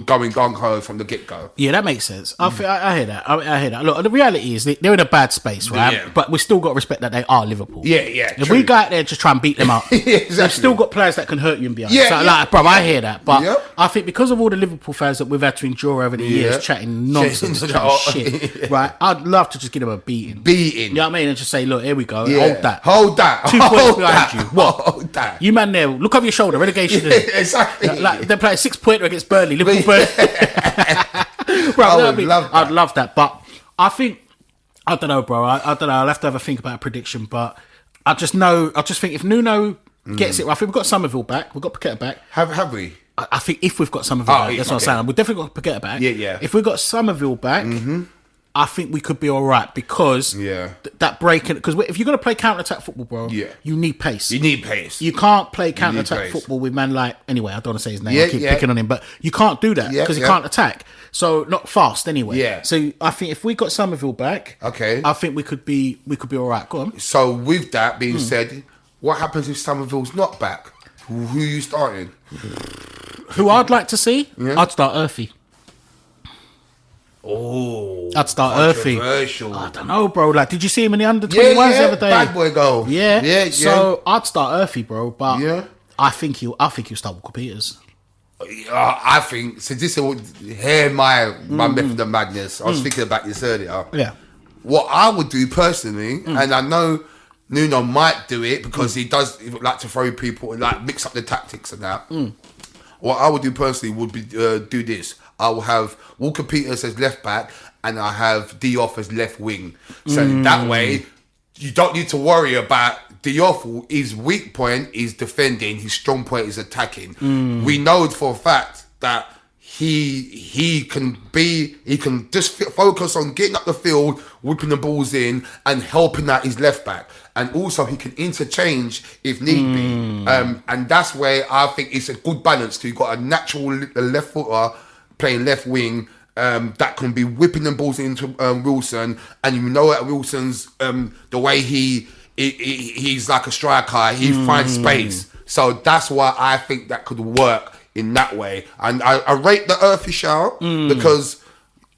[SPEAKER 2] going gung-ho from the get-go.
[SPEAKER 1] Yeah, that makes sense. I hear that. I hear that. Look, the reality is they're in a bad space, right?
[SPEAKER 2] Yeah.
[SPEAKER 1] But we still got to respect that they are Liverpool.
[SPEAKER 2] Yeah.
[SPEAKER 1] If we go out there and just try and beat them up,
[SPEAKER 2] Exactly.
[SPEAKER 1] they've still got players that can hurt you and behind.
[SPEAKER 2] Yeah,
[SPEAKER 1] So,
[SPEAKER 2] yeah.
[SPEAKER 1] like, bro, I hear that. But
[SPEAKER 2] Yep.
[SPEAKER 1] I think because of all the Liverpool fans that we've had to endure over the years chatting nonsense, chatting shit, right? I'd love to just give them a beating. You know what I mean? And just say, look, here we go.
[SPEAKER 2] Yeah.
[SPEAKER 1] Hold that. 2 points behind you. What?
[SPEAKER 2] Hold that.
[SPEAKER 1] You man there, look over your shoulder. Relegation.
[SPEAKER 2] Exactly.
[SPEAKER 1] Like they're playing 6-pointer against Burnley. Liverpool. Burnley. Bro, I'd love that. But I think I don't know, bro. I don't know. I'll have to have a think about a prediction. But I just think if Nuno gets it, I think we've got Somerville back. We've got Paqueta back.
[SPEAKER 2] Have we?
[SPEAKER 1] I think if we've got Somerville back, that's what I'm saying. We've definitely got Paqueta back.
[SPEAKER 2] Yeah.
[SPEAKER 1] If we've got Somerville back, I think we could be all right because that breaking. Because if you're going to play counter-attack football, bro, you need pace.
[SPEAKER 2] You need pace.
[SPEAKER 1] You can't play counter-attack football with man like... Anyway, I don't want to say his name. I keep picking on him. But you can't do that because he can't attack. So, not fast anyway.
[SPEAKER 2] Yeah.
[SPEAKER 1] So, I think if we got Somerville back...
[SPEAKER 2] Okay.
[SPEAKER 1] I think we could be all right. Go on.
[SPEAKER 2] So, with that being said, what happens if Somerville's not back? Who are you starting?
[SPEAKER 1] Who I'd like to see?
[SPEAKER 2] Yeah.
[SPEAKER 1] I'd start Earthy.
[SPEAKER 2] Oh,
[SPEAKER 1] I'd start Earthy. I don't know, bro. Like, did you see him in the under 21s the other day?
[SPEAKER 2] Bad boy goal.
[SPEAKER 1] Yeah. So I'd start Earthy, bro. But I think he'll start Walker Peters.
[SPEAKER 2] I think so. This is my method of madness. I was thinking about this earlier.
[SPEAKER 1] Yeah.
[SPEAKER 2] What I would do personally, and I know Nuno might do it because he does like to throw people, like mix up the tactics and that. What I would do personally would be do this. I will have Walker Peters as left back and I have Diop as left wing. So that way, you don't need to worry about Diop. His weak point is defending. His strong point is attacking. We know for a fact that he can just focus on getting up the field, whipping the balls in and helping out his left back. And also he can interchange if need be. And that's where I think it's a good balance. You've got a natural left footer playing left wing that can be whipping the balls into Wilson, and you know that Wilson's the way he's like a striker, he finds space. So that's why I think that could work in that way. And I rate the Earthy shout because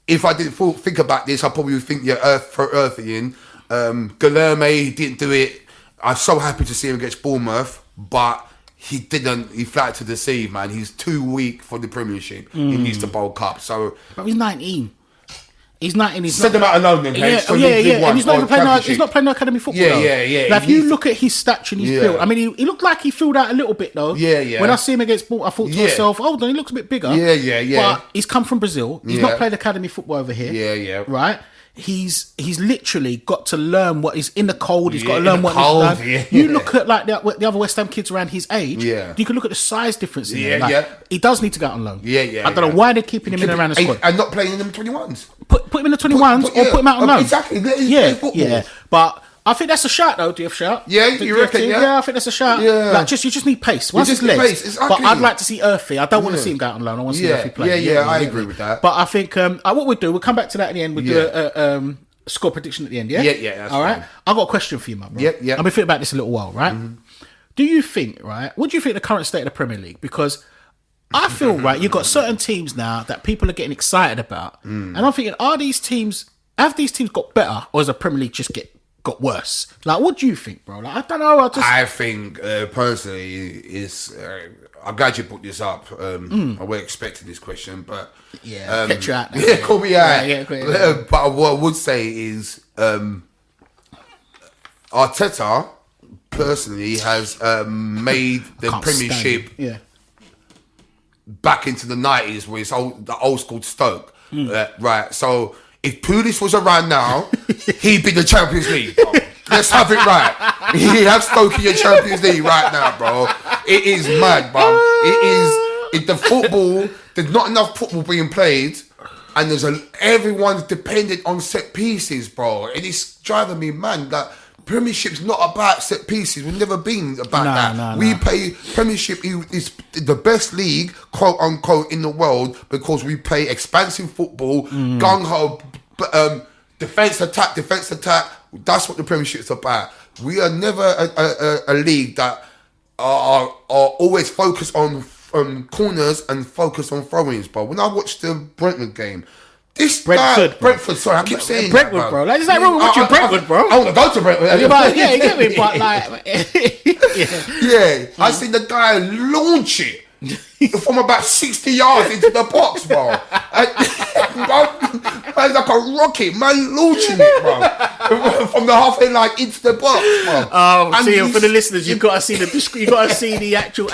[SPEAKER 2] if I didn't think about this, I probably would think Earthy in. Guilherme didn't do it. I'm so happy to see him against Bournemouth, but he didn't. He flat to deceive, man. He's too weak for the Premiership. He needs to bulk up. So,
[SPEAKER 1] but he's 19. He's 19. He's
[SPEAKER 2] send him out alone, then.
[SPEAKER 1] And he's not even playing. He's not playing no academy football.
[SPEAKER 2] Yeah.
[SPEAKER 1] Like if you look at his stature and his build, I mean, he looked like he filled out a little bit though.
[SPEAKER 2] Yeah.
[SPEAKER 1] When I see him against Bournemouth, I thought to myself, "Oh, then he looks a bit bigger."
[SPEAKER 2] Yeah.
[SPEAKER 1] But he's come from Brazil. He's not played academy football over here.
[SPEAKER 2] Yeah.
[SPEAKER 1] Right. He's literally got to learn what is in the cold. He's got to learn what he's done.
[SPEAKER 2] Yeah.
[SPEAKER 1] You look at like the other West Ham kids around his age.
[SPEAKER 2] Yeah.
[SPEAKER 1] You can look at the size difference in him. He does need to go out on loan.
[SPEAKER 2] Yeah.
[SPEAKER 1] I don't know why they're keeping him in and around the squad
[SPEAKER 2] and not playing in the 21s.
[SPEAKER 1] Put him in the 21s or put him out on loan.
[SPEAKER 2] Exactly. Yeah.
[SPEAKER 1] But I think that's a shout though, DF shout.
[SPEAKER 2] Yeah, you reckon?
[SPEAKER 1] Yeah, I think that's a shout.
[SPEAKER 2] Yeah.
[SPEAKER 1] Like you just need pace. Once it's legs.
[SPEAKER 2] Exactly.
[SPEAKER 1] But I'd like to see Earthy. I don't want to see him go out on loan. I want to see Earthy play.
[SPEAKER 2] Yeah, I agree with that.
[SPEAKER 1] But I think what we'll do, we'll come back to that at the end. We'll do a score prediction at the end, yeah?
[SPEAKER 2] Yeah, that's
[SPEAKER 1] all right.
[SPEAKER 2] fine.
[SPEAKER 1] I've got a question for you, my bro.
[SPEAKER 2] Yeah.
[SPEAKER 1] I've been thinking about this a little while, right? Do you think, right? What do you think of the current state of the Premier League? Because I feel, right, you've got certain teams now that people are getting excited about. And I'm thinking, have these teams got better or has the Premier League just got worse? Like, what do you think, bro? Like, I don't know.
[SPEAKER 2] I think, personally, I'm glad you put this up. I wasn't expecting this question, but...
[SPEAKER 1] Yeah, get you out now.
[SPEAKER 2] Yeah, call me out.
[SPEAKER 1] Yeah,
[SPEAKER 2] but what I would say is Arteta, personally, has made the Premiership back into the 90s where it's the old school Stoke. Right, so... if Pulis was around now, he'd be the Champions League, bro. Let's have it right. He has Stoke in your Champions League right now, bro. It is mad, bro. It's the football. There's not enough football being played, and everyone's dependent on set pieces, bro. And it's driving me mad that Premiership's not about set pieces. We've never been about that. We play Premiership is the best league, quote unquote, in the world because we play expansive football, gung ho, defense attack. That's what the Premiership's about. We are never a league that are always focused on corners and focused on throw-ins, bro. When I watched the Brentford game, Brentford, sorry, I keep saying
[SPEAKER 1] Brentford,
[SPEAKER 2] that,
[SPEAKER 1] bro. Like, is that wrong with watching Brentford, bro?
[SPEAKER 2] I want to go to Brentford.
[SPEAKER 1] Yeah, you get me, but like,
[SPEAKER 2] I seen the guy launch it from about 60 yards into the box, bro. Man, like a rocket, man, launching it, bro, from the halfway line into the box, bro.
[SPEAKER 1] Oh, see, for the listeners, you've got to see you got to see the actual.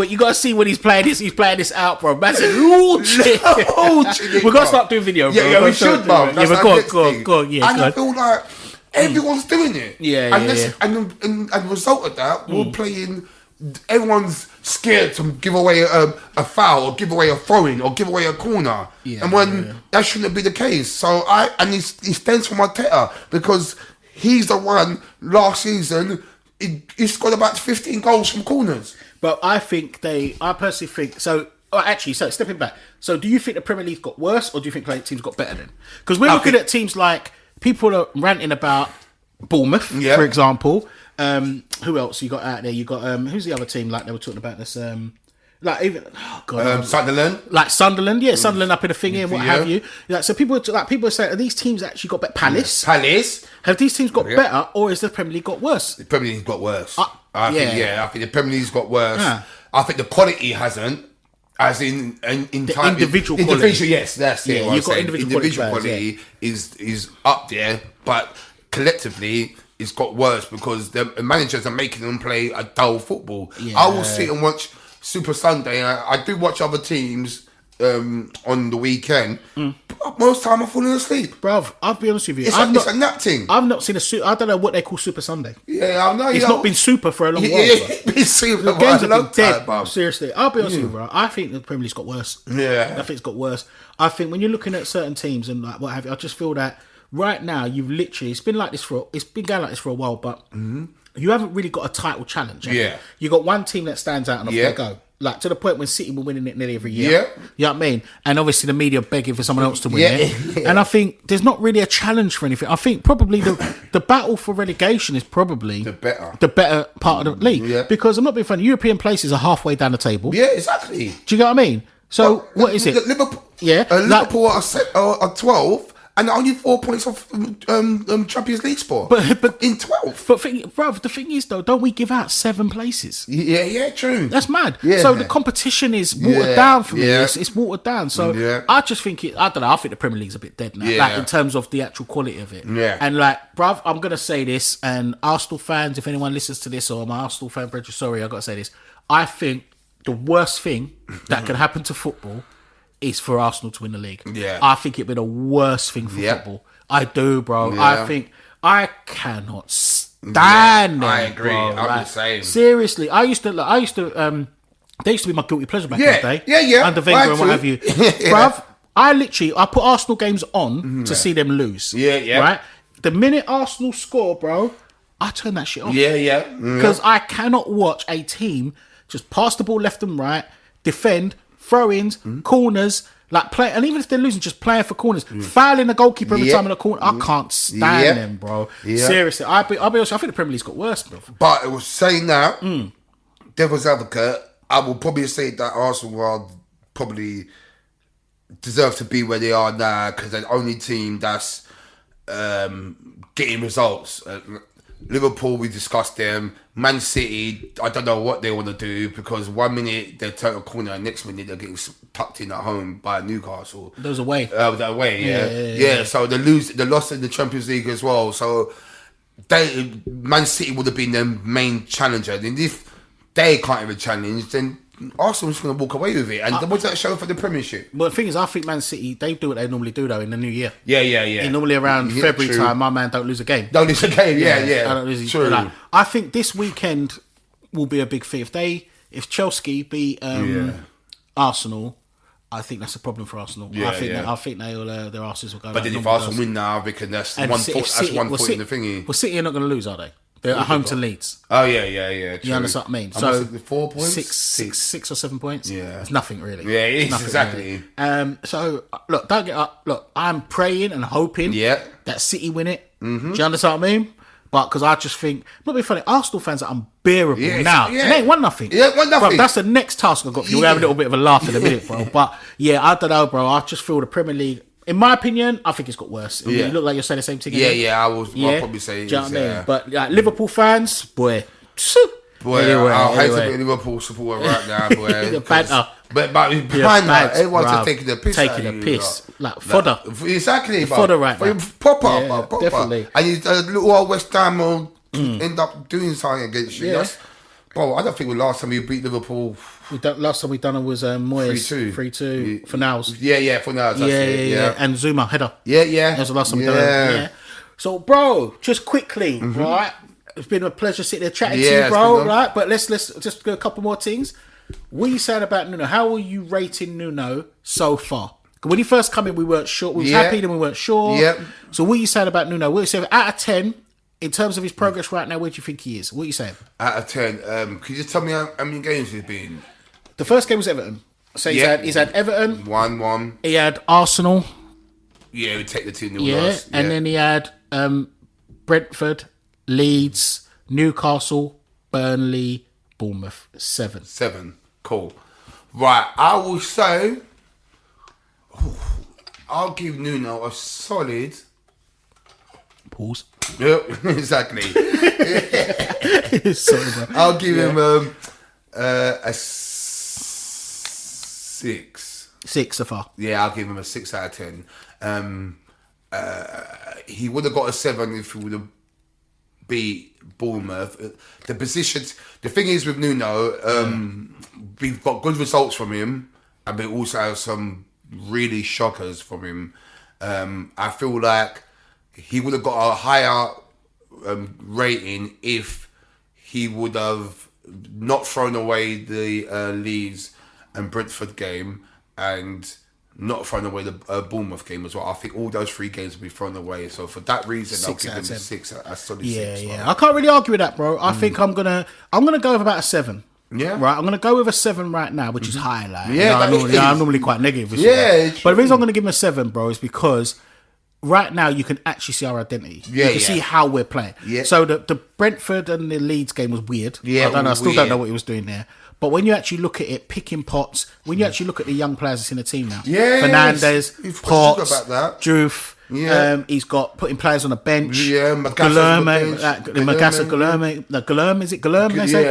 [SPEAKER 1] You got to see when he's playing this. He's playing this out, bro. Man's launching it. We're gonna start doing video, bro.
[SPEAKER 2] Yeah, we should, bro.
[SPEAKER 1] Yeah, but go on. Yeah,
[SPEAKER 2] and I feel like everyone's doing it.
[SPEAKER 1] Yeah.
[SPEAKER 2] And the result of that, we're playing. Everyone's scared to give away a foul or give away a throw-in or give away a corner, and when that shouldn't be the case. So it stems from Arteta because he's the one last season he scored about 15 goals from corners.
[SPEAKER 1] But I personally think so. Actually, so stepping back. So do you think the Premier League got worse, or do you think teams got better then? Because we're looking at teams like people are ranting about Bournemouth, for example. Who else you got out there? You got who's the other team like they were talking about this?
[SPEAKER 2] Sunderland.
[SPEAKER 1] Like Sunderland, Sunderland up in the thingy and what have you. Like, so people are saying, are these teams actually got better? Palace. Have these teams got better, or has the Premier League got worse?
[SPEAKER 2] The Premier League got worse. I think the Premier League's got worse. I think the quality hasn't. As in
[SPEAKER 1] individual quality.
[SPEAKER 2] Yes, that's it.
[SPEAKER 1] Yeah, you've got individual
[SPEAKER 2] quality is up there, but collectively it's got worse because the managers are making them play a dull football. Yeah. I will sit and watch Super Sunday. I do watch other teams on the weekend, but most of the time I'm falling asleep.
[SPEAKER 1] Bruv, I'll be honest with you.
[SPEAKER 2] It's a nap thing.
[SPEAKER 1] I've not seen I don't know what they call Super Sunday.
[SPEAKER 2] Yeah, I know.
[SPEAKER 1] It's not been super for a long while.
[SPEAKER 2] It's been super.
[SPEAKER 1] The games have been dead, bro. Seriously, I'll be honest with you, bro. I think the Premier League's got worse.
[SPEAKER 2] Yeah.
[SPEAKER 1] I think it's got worse. I think when you're looking at certain teams and like what have you, I just feel that right now you've literally it's been going like this for a while, but you haven't really got a title challenge. You got one team that stands out and off they go. Like to the point when City were winning it nearly every year.
[SPEAKER 2] Yeah.
[SPEAKER 1] You know what I mean? And obviously the media are begging for someone else to win it. Yeah. And I think there's not really a challenge for anything. I think probably the battle for relegation is probably the better part of the league. Yeah. Because I'm not being funny, European places are halfway down the table.
[SPEAKER 2] Yeah, exactly.
[SPEAKER 1] Do you get what I mean? So what is it?
[SPEAKER 2] Liverpool,
[SPEAKER 1] Liverpool
[SPEAKER 2] are 12. And only 4 points off Champions League spot. But in 12.
[SPEAKER 1] But the thing is, though, don't we give out 7 places?
[SPEAKER 2] Yeah, true.
[SPEAKER 1] That's mad.
[SPEAKER 2] Yeah.
[SPEAKER 1] So the competition is watered down for me. It's watered down. So I just think I don't know. I think the Premier League's a bit dead now. Yeah. Like in terms of the actual quality of it.
[SPEAKER 2] Yeah.
[SPEAKER 1] And like, bruv, I'm gonna say this, and Arsenal fans, if anyone listens to this, or my Arsenal fan, Bridget, sorry, I gotta say this. I think the worst thing that can happen to football is for Arsenal to win the league.
[SPEAKER 2] Yeah.
[SPEAKER 1] I think it'd be the worst thing for football. I do, bro.
[SPEAKER 2] Yeah.
[SPEAKER 1] I think I cannot stand them.
[SPEAKER 2] I agree.
[SPEAKER 1] Bro.
[SPEAKER 2] I'm the same.
[SPEAKER 1] Seriously, they used to be my guilty pleasure back in the day.
[SPEAKER 2] Yeah.
[SPEAKER 1] Under Wenger and what have you. Bruv, I put Arsenal games on to see them lose.
[SPEAKER 2] Yeah.
[SPEAKER 1] Right? The minute Arsenal score, bro, I turn that shit off.
[SPEAKER 2] Yeah.
[SPEAKER 1] Because I cannot watch a team just pass the ball left and right, defend, throw-ins, corners, like play, and even if they're losing, just playing for corners, fouling the goalkeeper every time in the corner. I can't stand them, bro. Seriously, I'll be honest. I think the Premier League's got worse, bro.
[SPEAKER 2] But it was saying that, devil's advocate, I will probably say that Arsenal are probably deserve to be where they are now because they're the only team that's getting results. Liverpool, we discussed them. Man City, I don't know what they want to do because 1 minute they're turning a corner and next minute they're getting tucked in at home by Newcastle.
[SPEAKER 1] Those away.
[SPEAKER 2] They're away, yeah. So they lost in the Champions League as well. So Man City would have been their main challenger. And if they can't even challenge, then Arsenal's going to walk away with it. And what's that show for the Premiership?
[SPEAKER 1] Well, the thing is, I think Man City, they do what they normally do, though, in the new year.
[SPEAKER 2] Yeah.
[SPEAKER 1] Normally around February time, my man don't lose a game.
[SPEAKER 2] Don't lose a game, yeah.
[SPEAKER 1] I don't lose
[SPEAKER 2] True.
[SPEAKER 1] like, I think this weekend will be a big thing. If Chelsea beat Arsenal, I think that's a problem for Arsenal. I think they'll their asses will go.
[SPEAKER 2] But then if Arsenal win now, I reckon that's one foot in the thingy.
[SPEAKER 1] Well, City are not going to lose, are they? They're at home to Leeds.
[SPEAKER 2] Oh yeah. True.
[SPEAKER 1] You understand what I mean?
[SPEAKER 2] So 4 points,
[SPEAKER 1] six or 7 points.
[SPEAKER 2] Yeah,
[SPEAKER 1] it's nothing really.
[SPEAKER 2] Yeah, it is exactly.
[SPEAKER 1] Really. So look, don't get up. Look, I'm praying and hoping that City win it. Mm-hmm. Do you understand what I mean? But because I just think, not being funny, Arsenal fans are unbearable now.
[SPEAKER 2] Yeah.
[SPEAKER 1] And they ain't won nothing.
[SPEAKER 2] Yeah, won nothing.
[SPEAKER 1] Bro, that's the next task I've got for you. We'll have a little bit of a laugh in a minute, bro. But yeah, I don't know, bro. I just feel the Premier League, in my opinion, I think it's got worse. You look like you're saying the same thing.
[SPEAKER 2] I'll probably say.
[SPEAKER 1] Do you know what I mean? But Liverpool fans, boy.
[SPEAKER 2] I hate to be a Liverpool supporter right now, boy.
[SPEAKER 1] The banter.
[SPEAKER 2] But behind that, everyone's just taking the piss.
[SPEAKER 1] Taking the piss. Like fodder.
[SPEAKER 2] Exactly.
[SPEAKER 1] Fodder right now.
[SPEAKER 2] Proper.
[SPEAKER 1] Definitely.
[SPEAKER 2] And a little old West Ham will end up doing something against you.
[SPEAKER 1] Yeah.
[SPEAKER 2] Bro, I don't think the last time we beat Liverpool...
[SPEAKER 1] Last time we done it was Moyes 3-2 for Nows.
[SPEAKER 2] Yeah, for Nows. Yeah.
[SPEAKER 1] And Zuma header.
[SPEAKER 2] Yeah.
[SPEAKER 1] That was the last time we done it. Yeah. So, bro, just quickly, right? It's been a pleasure sitting there chatting to you, bro. Right, but let's just go a couple more things. What are you saying about Nuno? How are you rating Nuno so far? When he first came in, we weren't sure. We was happy, then we weren't sure.
[SPEAKER 2] Yep.
[SPEAKER 1] So, what are you saying about Nuno? What are you saying out of 10? In terms of his progress right now, where do you think he is? What are you saying?
[SPEAKER 2] Out of 10, can you just tell me how many games he's been?
[SPEAKER 1] The first game was Everton. So he's had Everton.
[SPEAKER 2] 1-1.
[SPEAKER 1] He had Arsenal.
[SPEAKER 2] Yeah, we take the 2-0 loss.
[SPEAKER 1] Yeah, and then he had Brentford, Leeds, Newcastle, Burnley, Bournemouth. 7.
[SPEAKER 2] 7. Cool. Right, I will say... I'll give Nuno a solid...
[SPEAKER 1] Pause.
[SPEAKER 2] Yep, exactly.
[SPEAKER 1] Sorry, bro.
[SPEAKER 2] I'll give him a 6.
[SPEAKER 1] 6 so far.
[SPEAKER 2] Yeah, I'll give him a 6 out of 10. He would have got a 7 if he would have beat Bournemouth. The positions. The thing is with Nuno, we've got good results from him, and we also have some really shockers from him. I feel like he would have got a higher rating if he would have not thrown away the Leeds and Brentford game and not thrown away the Bournemouth game as well. I think all those 3 games will be thrown away. So for that reason, I'll give him a 6, a solid 6.
[SPEAKER 1] Yeah. I can't really argue with that, bro. I think I'm gonna go with about a 7.
[SPEAKER 2] Yeah.
[SPEAKER 1] Right, I'm going to go with a 7 right now, which is high. Like,
[SPEAKER 2] yeah,
[SPEAKER 1] I'm normally quite negative. But the reason I'm going to give him a 7, bro, is because right now you can actually see our identity. You can see how we're playing. Yeah. So the Brentford and the Leeds game was weird.
[SPEAKER 2] Yeah,
[SPEAKER 1] I still don't know what he was doing there. But when you actually look at it, picking pots, when you actually look at the young players that's in the team now, Fernandes, Potts, Diouf, he's got putting players on the bench.
[SPEAKER 2] Yeah,
[SPEAKER 1] Guilherme, Guilherme, is it Guilherme? They say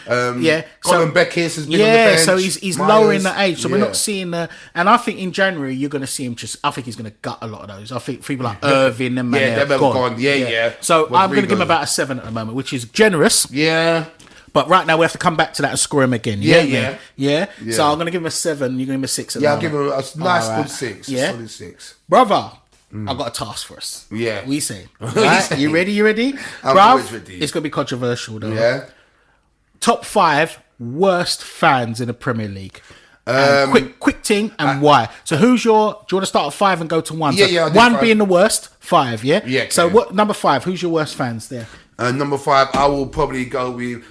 [SPEAKER 1] Guilherme.
[SPEAKER 2] Colin Beckis has been on the bench.
[SPEAKER 1] So he's lowering the age. So we're not seeing the. And I think in January you're going to see him I think he's going to gut a lot of those. I think people like Irving and
[SPEAKER 2] they've gone. Yeah.
[SPEAKER 1] So I'm going to give him about a 7 at the moment, which is generous.
[SPEAKER 2] Yeah.
[SPEAKER 1] But right now we have to come back to that and score him again. Yeah. So I'm going to give him a 7. You're going to give him a 6 at the moment.
[SPEAKER 2] I'll give him a nice good 6.
[SPEAKER 1] Yeah.
[SPEAKER 2] A solid 6.
[SPEAKER 1] Brother. I've got a task for us.
[SPEAKER 2] Yeah.
[SPEAKER 1] We say. Right? You ready?
[SPEAKER 2] I'm always ready.
[SPEAKER 1] It's going to be controversial though.
[SPEAKER 2] Yeah.
[SPEAKER 1] Top 5 worst fans in the Premier League. Quick thing and why. So do you want to start at 5 and go to 1?
[SPEAKER 2] Yeah,
[SPEAKER 1] so 1 being the worst, 5, yeah?
[SPEAKER 2] Yeah.
[SPEAKER 1] So what number 5, who's your worst fans there?
[SPEAKER 2] Number 5, I will probably go with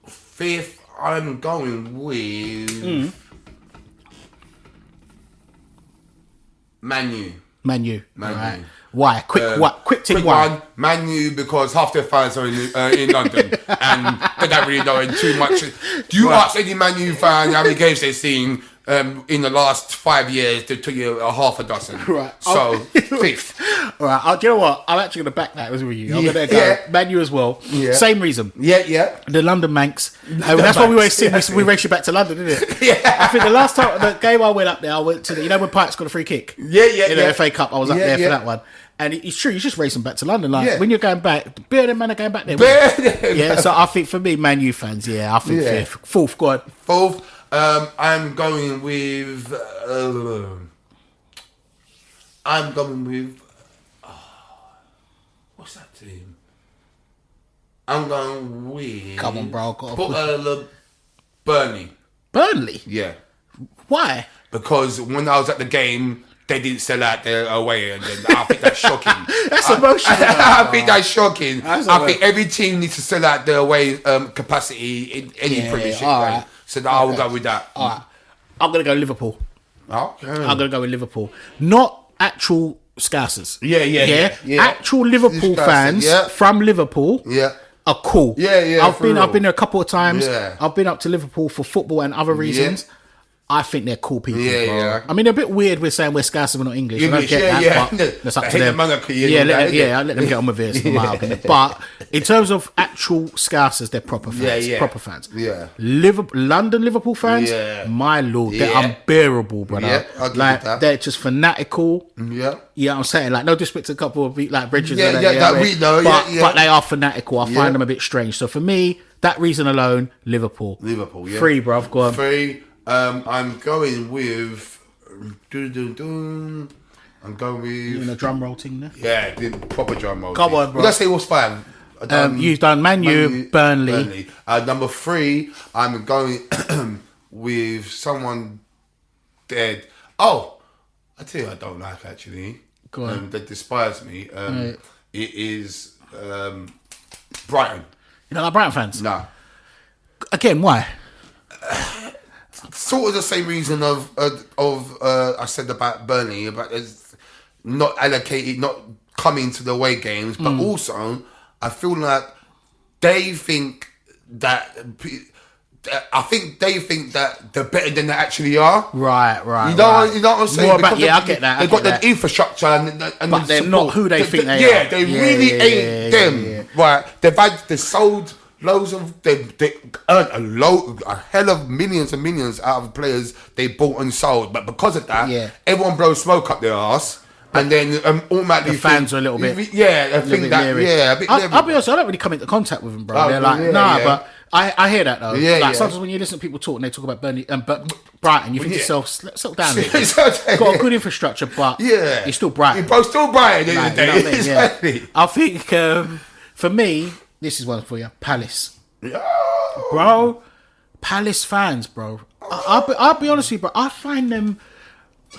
[SPEAKER 2] 5th, I'm going with Man U.
[SPEAKER 1] Right. Why? Quick thing.
[SPEAKER 2] One, Man U, because half their fans are in London and they don't really know too much. Do you ask any Man U fan how many games they've seen? in the last 5 years, there took you a half a dozen.
[SPEAKER 1] Right.
[SPEAKER 2] So, 5th.
[SPEAKER 1] All right. Do you know what? I'm actually going to back that with you. I'm going to go Man U as well.
[SPEAKER 2] Yeah.
[SPEAKER 1] Same reason.
[SPEAKER 2] Yeah.
[SPEAKER 1] The London Manx. That's why we always see we race you back to London, isn't it?
[SPEAKER 2] Yeah.
[SPEAKER 1] I think the last time, the game I went up there, I went to when Pike's got a free kick? In the FA Cup, I was up there for that one. And it's true, you're just racing back to London. Like, when you're going back, bear them man are going back there. Yeah, so I think for me, Man U fans, I think 5th. 4th, go on.
[SPEAKER 2] 4th, I'm going with... what's that team? I'm going with...
[SPEAKER 1] Come on, bro.
[SPEAKER 2] Burnley.
[SPEAKER 1] Burnley?
[SPEAKER 2] Yeah.
[SPEAKER 1] Why?
[SPEAKER 2] Because when I was at the game, they didn't sell out their away, and then I think that's shocking.
[SPEAKER 1] That's emotional.
[SPEAKER 2] I think that's shocking. I think every team needs to sell out their away capacity in any Premiership game. Right. So I will go with that.
[SPEAKER 1] All right. I'm going to go Liverpool.
[SPEAKER 2] Okay.
[SPEAKER 1] I'm going to go with Liverpool. Not actual Scousers.
[SPEAKER 2] Yeah.
[SPEAKER 1] Actual Liverpool fans from Liverpool. Are cool. I've been there a couple of times. I've been up to Liverpool for football and other reasons. I think they're cool people. I mean, they're a bit weird. We're saying we're Scousers, we're not English. I don't get that, but that's up to them. I let them get on with this. But in terms of actual Scousers, they're proper fans. Proper fans. London Liverpool fans, my lord, they're unbearable, brother. Like they're just fanatical. Yeah, I'm saying, like, no disrespect to a couple of like Bridges.
[SPEAKER 2] But
[SPEAKER 1] they are fanatical. I find them a bit strange. So for me, that reason alone, Liverpool. 3, bruv. Go on.
[SPEAKER 2] 3. I'm going with. I'm going with.
[SPEAKER 1] You in a drum roll thing there?
[SPEAKER 2] Yeah, the proper drum roll.
[SPEAKER 1] Come on, bro.
[SPEAKER 2] Let's say what's 5.
[SPEAKER 1] You've done Man U, Burnley.
[SPEAKER 2] Number 3, I'm going with someone dead. Oh, I tell you, I don't like actually.
[SPEAKER 1] Go on.
[SPEAKER 2] That despise me. It is Brighton.
[SPEAKER 1] You don't like Brighton fans?
[SPEAKER 2] No.
[SPEAKER 1] Again, why?
[SPEAKER 2] Sort of the same reason of I said about Burnley, about not allocated, not coming to the away games, but also I feel like they think that they're better than they actually are.
[SPEAKER 1] Right.
[SPEAKER 2] You know what I'm saying?
[SPEAKER 1] I get that.
[SPEAKER 2] They've got the infrastructure and
[SPEAKER 1] but they're not who they think they are.
[SPEAKER 2] Yeah, they really ain't them. Yeah. Right? They've sold. Loads of they earned a hell of millions and millions out of players they bought and sold, but because of that, everyone blows smoke up their ass, and then automatically
[SPEAKER 1] the fans are a little bit,
[SPEAKER 2] a bit leery.
[SPEAKER 1] I'll be honest, I don't really come into contact with them, bro. They're like, but I hear that though. Sometimes when you listen to people talk and they talk about Burnley and Brighton, you think to yourself, settle down. Got a good infrastructure, but you're still Brighton.
[SPEAKER 2] You're still Brighton. Like, you know what I mean?
[SPEAKER 1] Exactly. I think for me. This is one for you. Palace. Bro. Palace fans, bro. I'll be honest with you, bro. I find them,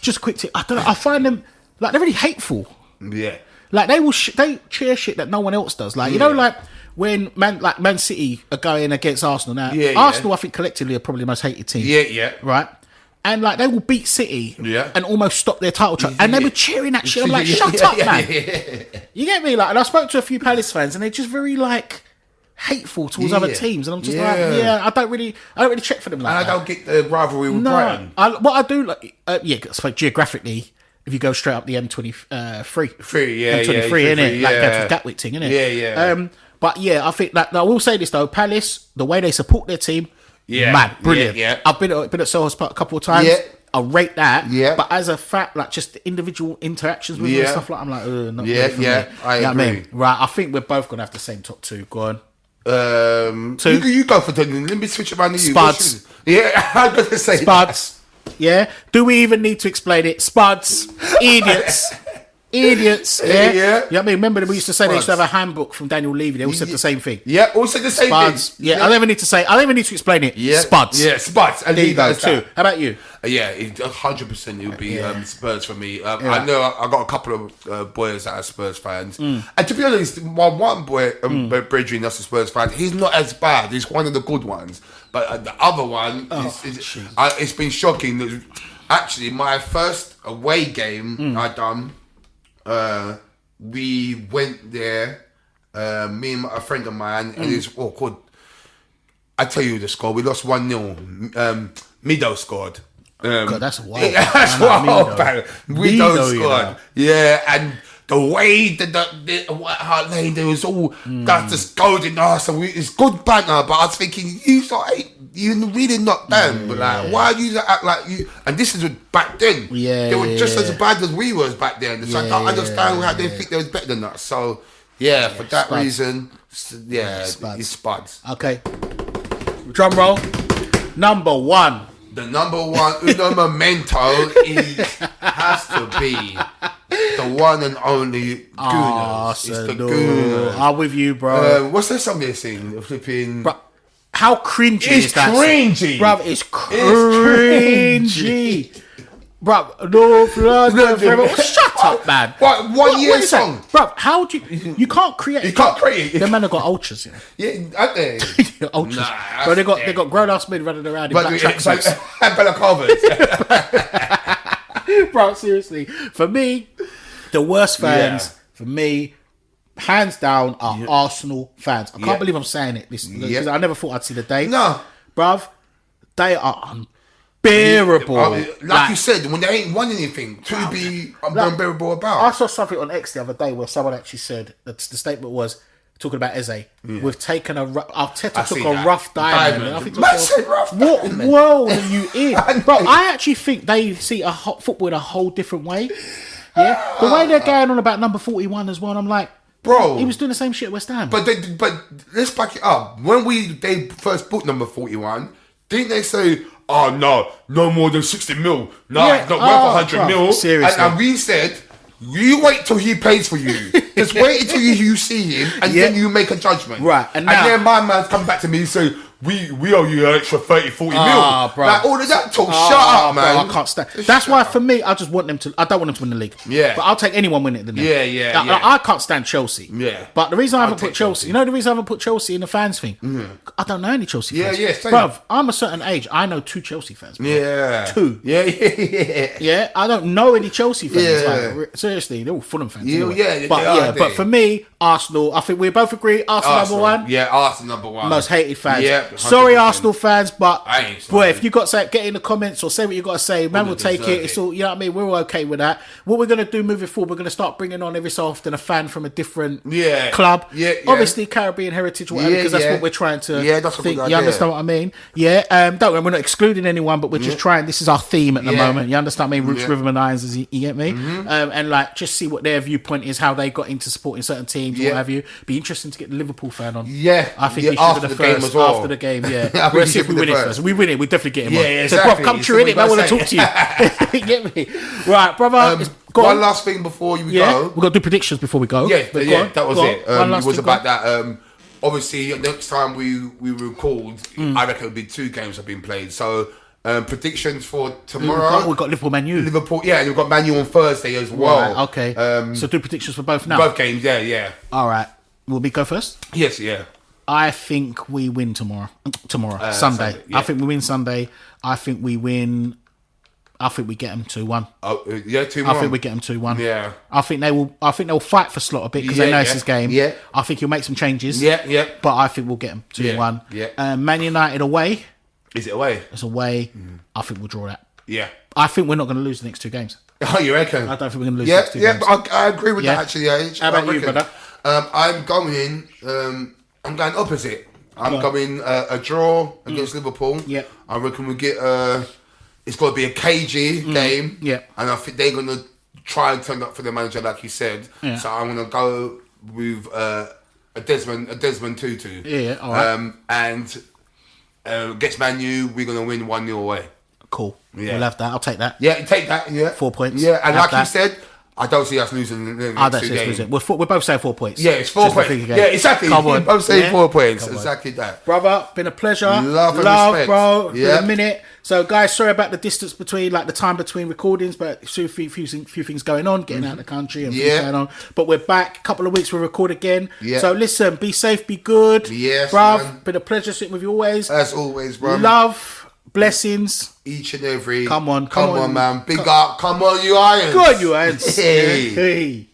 [SPEAKER 1] just a quick tip, I find them, like, they're really hateful.
[SPEAKER 2] Yeah.
[SPEAKER 1] Like, they cheer shit that no one else does. Like, you know, like, when Man City are going against Arsenal now, Arsenal, I think, collectively are probably the most hated team.
[SPEAKER 2] Yeah.
[SPEAKER 1] Right? And, like, they will beat City and almost stop their title track. And they were cheering that shit. I'm like, shut up, man. You get me? Like, and I spoke to a few Palace fans, and they're just very, like, hateful towards other teams. And I'm just like, I don't really check for them like
[SPEAKER 2] and
[SPEAKER 1] that.
[SPEAKER 2] I don't get the rivalry with Brighton.
[SPEAKER 1] What I do, like, it's like geographically, if you go straight up the M23, M23, innit? Like, that's the Gatwick thing, innit?
[SPEAKER 2] Yeah.
[SPEAKER 1] But, I think that, I will say this, though, Palace, the way they support their team, mad, brilliant. I've been at Selhurst Park a couple of times. I rate that. But as a fact, like, just the individual interactions with them and stuff like, I'm like, not really for me.
[SPEAKER 2] I agree.
[SPEAKER 1] I mean? Right, I think we're both gonna have the same top 2. Go on.
[SPEAKER 2] 2. You go for the. Let me switch around to you.
[SPEAKER 1] Spuds.
[SPEAKER 2] I'm gonna say
[SPEAKER 1] Spuds. Yeah. Do we even need to explain it? Spuds. Idiots. Idiots. Yeah. You know what I mean? Remember, we used to say they used to have a handbook from Daniel Levy. They all said the same thing.
[SPEAKER 2] Yeah, all said the same
[SPEAKER 1] Spuds.
[SPEAKER 2] thing.
[SPEAKER 1] Yeah, I don't even need to explain it. Spuds.
[SPEAKER 2] Yeah, Spuds. And
[SPEAKER 1] there you go, 2. How about you?
[SPEAKER 2] 100% it would be Spurs for me. I know I got a couple of boys that are Spurs fans. And to be honest, one boy, Bridgie, that's a Spurs fan, he's not as bad. He's one of the good ones. But the other one, it's been shocking. Actually, my first away game I done, we went there, me and a friend of mine, and it's called. I tell you the score. We lost 1-0. Mido scored.
[SPEAKER 1] God, that's wild.
[SPEAKER 2] That's wild, man. We don't squad. Yeah, and the way that the White Hart Lane, there was all that's just golden Arsenal. It's good banter, but I was thinking, you really not them. But like, why are you act like you? And this is back then.
[SPEAKER 1] Yeah,
[SPEAKER 2] they were just as bad as we was back then. So I don't understand how they think they was better than us. So for that reason, it's Spuds.
[SPEAKER 1] Okay, drum roll. Number one.
[SPEAKER 2] The number one uno momento has to be the one and only Gooners. It's the Gooners.
[SPEAKER 1] I'm with you, bro.
[SPEAKER 2] What's that song they're singing? Flipping.
[SPEAKER 1] Bro, how cringy is that?
[SPEAKER 2] Cringy.
[SPEAKER 1] Bro, it's cringy. Bro, no flood. Shut up, man.
[SPEAKER 2] What, one year song?
[SPEAKER 1] Bro, how do you can't create.
[SPEAKER 2] You can't create.
[SPEAKER 1] The man have got ultras,
[SPEAKER 2] Yeah, aren't they?
[SPEAKER 1] Ultras. Nah, bro, they got grown ass men running around in black tracksuits.
[SPEAKER 2] And Bella Carvers.
[SPEAKER 1] Bro, seriously. For me, the worst fans, for me, hands down, are Arsenal fans. I can't believe I'm saying it because I never thought I'd see the day.
[SPEAKER 2] No.
[SPEAKER 1] Bruv, they are unbearable.
[SPEAKER 2] Like you said, when they ain't won anything, to be unbearable about.
[SPEAKER 1] I saw something on X the other day where someone actually said that the statement was talking about Eze. We've taken Arteta took a rough diamond. What world are you in, bro? I actually think they see football in a whole different way. Yeah, the way they're going on about number 41 as well. I'm like,
[SPEAKER 2] bro,
[SPEAKER 1] he was doing the same shit at West Ham.
[SPEAKER 2] But let's back it up. When they first booked number 41, didn't they say, "Oh no more than 60 mil. No, it's not worth 100 mil."
[SPEAKER 1] Seriously,
[SPEAKER 2] and we said, you wait till he plays for you. Just wait until you see him, and then you make a judgment.
[SPEAKER 1] Right,
[SPEAKER 2] and then my man's come back to me and say, we owe you an extra 30, 40 mil.
[SPEAKER 1] Bro.
[SPEAKER 2] Like all of that talk. Shut up, man.
[SPEAKER 1] Bro, I can't stand. That's why for me, I just want them to. I don't want them to win the league.
[SPEAKER 2] Yeah,
[SPEAKER 1] but I'll take anyone winning it.
[SPEAKER 2] Yeah.
[SPEAKER 1] I can't stand Chelsea.
[SPEAKER 2] Yeah,
[SPEAKER 1] but the reason I haven't put Chelsea, you know, the reason I haven't put Chelsea in the fans thing. I don't know any Chelsea fans.
[SPEAKER 2] Yeah,
[SPEAKER 1] bruv, I'm a certain age. I know 2 Chelsea fans. Bro.
[SPEAKER 2] Yeah,
[SPEAKER 1] 2. Yeah. I don't know any Chelsea fans. Like, seriously, they're all Fulham fans. Anyway. But for me, Arsenal. I think we both agree. Arsenal number one.
[SPEAKER 2] Yeah, Arsenal number one.
[SPEAKER 1] Most hated fans.
[SPEAKER 2] Yeah,
[SPEAKER 1] sorry, Arsenal fans, but
[SPEAKER 2] boy,
[SPEAKER 1] if you got to get in the comments or say what you got to say, man, we'll take it. It's all, you know what I mean. We're all okay with that. What we're gonna do moving forward, we're gonna start bringing on every so often a fan from a different club. Obviously Caribbean heritage, whatever, because that's what we're trying to.
[SPEAKER 2] That's
[SPEAKER 1] think.
[SPEAKER 2] You
[SPEAKER 1] understand what I mean? Don't worry, we're not excluding anyone, but we're just trying. This is our theme at the moment. You understand what I mean? Roots, Rhythm and Irons, you get me? And like just see what their viewpoint is, how they got into supporting certain teams, what have you. Be interesting to get the Liverpool fan on. I think he should be the first after the game. We'll see if we win it first. We win it, we definitely get him on.
[SPEAKER 2] Exactly.
[SPEAKER 1] So, come true in it. I want to talk to you. Get me? Right, brother.
[SPEAKER 2] One last thing before you go.
[SPEAKER 1] We've got to do predictions before we go.
[SPEAKER 2] That was it. It was about that. Obviously, next time we record, I reckon it'll be 2 games have been played. So, predictions for tomorrow.
[SPEAKER 1] We've got Liverpool, Man U.
[SPEAKER 2] Liverpool, and we've got Man U on Thursday as well.
[SPEAKER 1] Right, okay. So do predictions for both now.
[SPEAKER 2] Both games, yeah.
[SPEAKER 1] All right. Will we go first?
[SPEAKER 2] Yes, yeah.
[SPEAKER 1] I think we win tomorrow. Sunday. I think we win Sunday. I think we win. I think we get them 2-1.
[SPEAKER 2] 2-1.
[SPEAKER 1] I think we get them 2-1.
[SPEAKER 2] Yeah.
[SPEAKER 1] I think they'll fight for slot a bit because they know it's his game.
[SPEAKER 2] Yeah.
[SPEAKER 1] I think he'll make some changes.
[SPEAKER 2] Yeah.
[SPEAKER 1] But I think we'll get them 2-1.
[SPEAKER 2] Yeah.
[SPEAKER 1] Man United away.
[SPEAKER 2] Is it away?
[SPEAKER 1] It's away. I think we'll draw that.
[SPEAKER 2] Yeah.
[SPEAKER 1] I think we're not going to lose the next 2 games.
[SPEAKER 2] Oh, you reckon?
[SPEAKER 1] I don't think we're going to lose the next 2 games.
[SPEAKER 2] Yeah, but I agree with that actually.
[SPEAKER 1] How about you, brother?
[SPEAKER 2] I'm going opposite. I'm going a draw against Liverpool.
[SPEAKER 1] Yeah.
[SPEAKER 2] I reckon we get it's got to be a cagey game.
[SPEAKER 1] Yeah.
[SPEAKER 2] And I think they're going to try and turn up for the manager, like you said.
[SPEAKER 1] Yeah.
[SPEAKER 2] So I'm going to go with a Desmond Tutu.
[SPEAKER 1] Yeah. All right.
[SPEAKER 2] And against Man U, we're going to win 1-0 away.
[SPEAKER 1] Cool.
[SPEAKER 2] Yeah.
[SPEAKER 1] We'll have that. I'll take that.
[SPEAKER 2] Yeah, take that. Yeah.
[SPEAKER 1] 4 points.
[SPEAKER 2] Yeah, and like you said, I don't see us losing the next 2 games.
[SPEAKER 1] We're both saying 4 points.
[SPEAKER 2] Yeah, it's 4 points. Yeah, exactly.
[SPEAKER 1] Come on.
[SPEAKER 2] Both saying 4 points. Exactly that.
[SPEAKER 1] Brother, been a pleasure.
[SPEAKER 2] Love and respect.
[SPEAKER 1] Bro. Yeah. A minute. So, guys, sorry about the distance between, like the time between recordings, but a few things going on, getting out of the country and things going on. But we're back. A couple of weeks we'll record again. Yeah. So, listen, be safe, be good.
[SPEAKER 2] Yes,
[SPEAKER 1] bruv.
[SPEAKER 2] Man.
[SPEAKER 1] Been a pleasure sitting with you always.
[SPEAKER 2] As always, bro.
[SPEAKER 1] Love, blessings.
[SPEAKER 2] Each and every.
[SPEAKER 1] Come on,
[SPEAKER 2] man. Big up. Come on, you Irons.
[SPEAKER 1] Good, you Irons.
[SPEAKER 2] Hey.